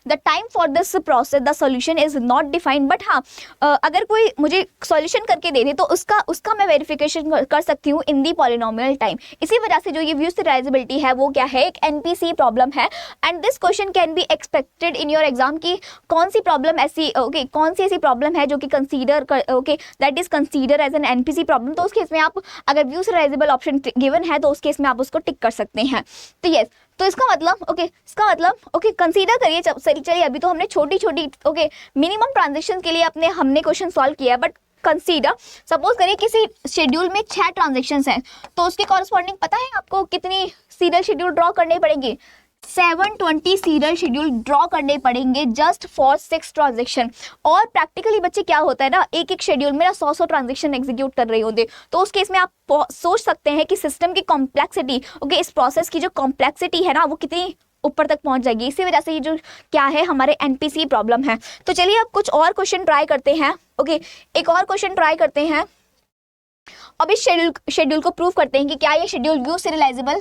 The time for this process, the solution is not defined. But हाँ, अगर कोई मुझे सोल्यूशन करके दे दे तो उसका मैं वेरिफिकेशन कर सकती हूँ इन दी पॉलिनोमियल टाइम। इसी वजह से जो ये व्यू सीरियलाइजेबिलिटी है वो क्या है? एक एनपीसी प्रॉब्लम है। And this question can be expected in your exam की कौन सी प्रॉब्लम ऐसी कौन सी ऐसी प्रॉब्लम है जो कि consider that is consider as an NPC problem. तो उस केस में आप अगर व्यू सीरियलाइजेबल ऑप्शन गिवन है तो उस केस में आप उसको टिक कर सकते हैं। तो यस, तो इसका मतलब कंसीडर करिए। चलिए अभी तो हमने छोटी मिनिमम ट्रांजेक्शन के लिए हमने क्वेश्चन सॉल्व किया। बट कंसीडर, सपोज करिए किसी शेड्यूल में 6 ट्रांजेक्शंस हैं तो उसके कॉरस्पॉन्डिंग पता है आपको कितनी सीरियल शेड्यूल ड्रॉ करने पड़ेंगे? 720 सीरियल शेड्यूल ड्रॉ करने पड़ेंगे जस्ट फॉर 6 ट्रांजेक्शन। और प्रैक्टिकली बच्चे क्या होता है ना, एक शेड्यूल में ना 100 ट्रांजेक्शन एग्जीक्यूट कर रहे होते। तो उस केस में आप सोच सकते हैं कि सिस्टम की कॉम्प्लेक्सिटी, इस प्रोसेस की जो कॉम्प्लेक्सिटी है ना वो कितनी ऊपर तक पहुंच जाएगी। इसी वजह से ये जो क्या है हमारे एनपीसी प्रॉब्लम है। तो चलिए अब कुछ और क्वेश्चन ट्राई करते हैं। एक और क्वेश्चन ट्राई करते हैं। अब इस शेड्यूल को प्रूव करते हैं कि क्या ये शेड्यूल व्यू सीरियलाइजेबल,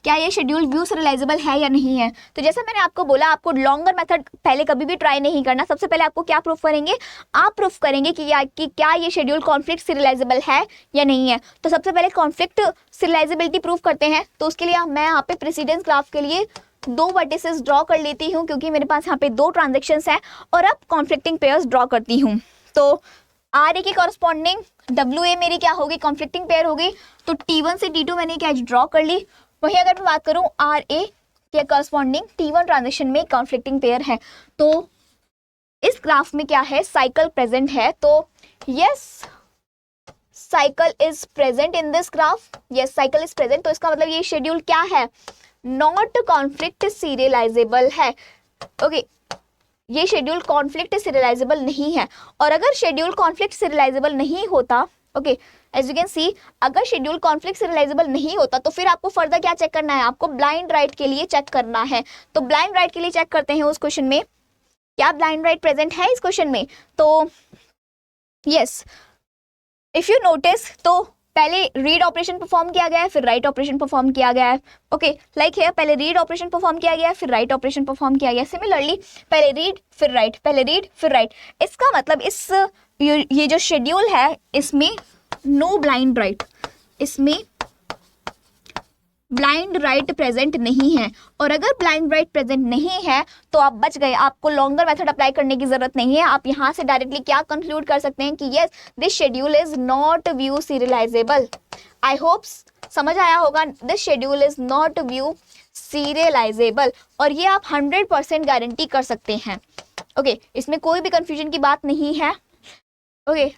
क्या ये शेड्यूल व्यू सीरियलाइजेबल है या नहीं है। तो जैसा मैंने आपको बोला, आपको लॉन्गर मेथड पहले कभी भी ट्राई नहीं करना। सबसे पहले आपको क्या प्रूफ करेंगे? आप प्रूफ करेंगे कि क्या ये शेड्यूल कॉन्फ्लिक्ट सीरियलाइजेबल है या नहीं है। तो सबसे पहले कॉन्फ्लिक्ट सीरियलाइजेबिलिटी प्रूफ करते हैं। तो उसके लिए मैं यहाँ पे प्रेसिडेंस ग्राफ के लिए 2 वर्टिसेस ड्रॉ कर लेती हूँ क्योंकि मेरे पास यहाँ पे 2 ट्रांजेक्शंस हैं। और अब कॉन्फ्लिक्टिंग पेयर्स ड्रॉ करती हूँ। तो आर ए की कॉरस्पॉन्डिंग डब्ल्यू ए मेरी क्या होगी? कॉन्फ्लिक्टिंग पेयर होगी। तो T1 से T2 मैंने क्या ड्रॉ कर ली। वही अगर मैं बात करूं आर ए के कॉरस्पॉन्डिंग T1 ट्रांजेक्शन में कॉन्फ्लिक्टिंग पेयर है। तो इस ग्राफ में क्या है? साइकिल प्रेजेंट है। तो yes, cycle is present in this graph. Yes, cycle is present. तो इसका मतलब ये शेड्यूल क्या है? नॉट कॉन्फ्लिक्ट सीरियलाइजेबल है। ये शेड्यूल कॉन्फ्लिक्ट सीरियलाइजेबल नहीं है। और अगर शेड्यूल कॉन्फ्लिक्ट सीरियलाइजेबल नहीं होता, एज यू कैन सी, अगर शेड्यूल कॉन्फ्लिक्ट सीरियलाइजेबल नहीं होता तो फिर आपको फर्दर क्या चेक करना है? आपको ब्लाइंड राइट के लिए चेक करना है। तो ब्लाइंड राइट के लिए चेक करते हैं उस क्वेश्चन में, क्या ब्लाइंड राइट प्रेजेंट है इस क्वेश्चन में। तो यस, इफ यू नोटिस तो पहले रीड ऑपरेशन परफॉर्म किया गया है, फिर राइट ऑपरेशन परफॉर्म किया गया है। ओके, लाइक है, पहले रीड ऑपरेशन परफॉर्म किया गया है, फिर राइट ऑपरेशन परफॉर्म किया गया है। सिमिलरली पहले रीड फिर राइट, पहले रीड फिर राइट। इसका मतलब ये जो शेड्यूल है इसमें नो ब्लाइंड राइट, इसमें ब्लाइंड राइट प्रेजेंट नहीं है। और अगर ब्लाइंड राइट प्रेजेंट नहीं है तो आप बच गए, आपको लॉन्गर मेथड अप्लाई करने की जरूरत नहीं है। आप यहाँ से डायरेक्टली क्या कंक्लूड कर सकते हैं कि yes this schedule is not view serialisable. I hope समझ आया होगा, this schedule is not view serialisable, और ये आप 100% गारंटी कर सकते हैं। ओके, इसमें कोई भी कंफ्यूजन की बात नहीं है। ओके,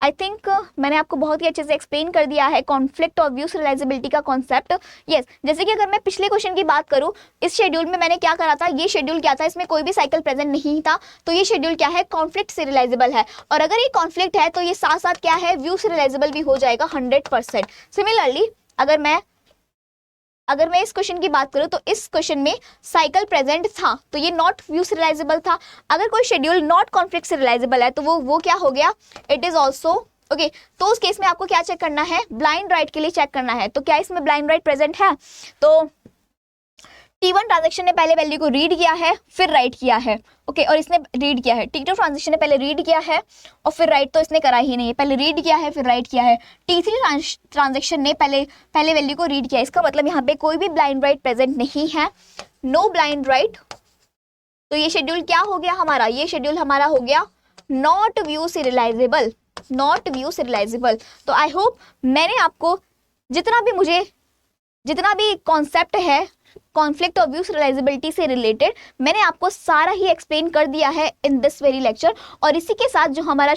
आई थिंक मैंने आपको बहुत ही अच्छे से एक्सप्लेन कर दिया है कॉन्फ्लिक्ट और व्यू सीरियलाइजेबिलिटी का कॉन्सेप्ट। यस, जैसे कि अगर मैं पिछले क्वेश्चन की बात करूं, इस शेड्यूल में मैंने क्या करा था, ये शेड्यूल क्या था, इसमें कोई भी साइकिल प्रेजेंट नहीं था, तो ये शेड्यूल क्या है, कॉन्फ्लिक्ट सीरियलाइजेबल है। और अगर ये कॉन्फ्लिक्ट है तो ये साथ साथ क्या है, व्यू सीरियलाइजेबल भी हो जाएगा 100%। सिमिलरली अगर मैं इस क्वेश्चन की बात करूं तो इस क्वेश्चन में साइकिल प्रेजेंट था तो ये नॉट व्यू सीरियलाइजेबल था। अगर कोई शेड्यूल नॉट कॉन्फ्लिक्ट सीरियलाइजेबल है तो वो क्या हो गया, इट इज ऑल्सो ओके। तो उस केस में आपको क्या चेक करना है, ब्लाइंड राइट के लिए चेक करना है। तो क्या इसमें ब्लाइंड राइट प्रेजेंट है, तो T1 ट्रांजेक्शन ने पहले वैल्यू को रीड किया है फिर राइट किया है, ओके, और इसने रीड किया है। T2 ट्रांजेक्शन ने पहले रीड किया है और फिर राइट तो इसने करा ही नहीं है, पहले रीड किया है फिर राइट किया है। T3 ट्रांजेक्शन ने पहले वैल्यू को रीड किया है। इसका मतलब यहाँ पे कोई भी ब्लाइंड राइट प्रेजेंट नहीं है, नो ब्लाइंड राइट। तो ये शेड्यूल क्या हो गया हमारा, ये शेड्यूल हमारा हो गया not view serialisable, not view serialisable. तो आई होप मैंने आपको जितना भी कॉन्सेप्ट है कॉन्फ्लिक्ट और व्यू सीरियलाइजेबिलिटी से रिलेटेड, मैंने आपको सारा ही एक्सप्लेन कर दिया है इन दिस वेरी लेक्चर। और इसी के साथ जो हमारा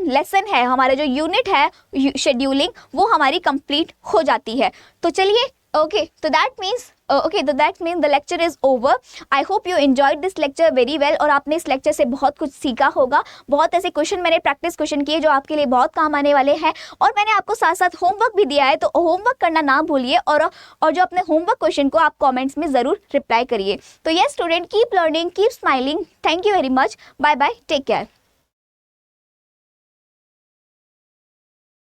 लेसन है, हमारा जो यूनिट है शेड्यूलिंग, वो हमारी कंप्लीट हो जाती है। तो चलिए, तो that means the lecture is over. I hope you enjoyed this lecture very well, और आपने इस लेक्चर से बहुत कुछ सीखा होगा। बहुत ऐसे क्वेश्चन मैंने प्रैक्टिस क्वेश्चन किए जो आपके लिए बहुत काम आने वाले हैं, और मैंने आपको साथ साथ होमवर्क भी दिया है, तो होमवर्क करना ना भूलिए, और जो अपने होमवर्क क्वेश्चन को आप कॉमेंट्स में ज़रूर रिप्लाई करिए। तो yes student, keep learning, keep smiling. Thank you very much, bye bye, take care.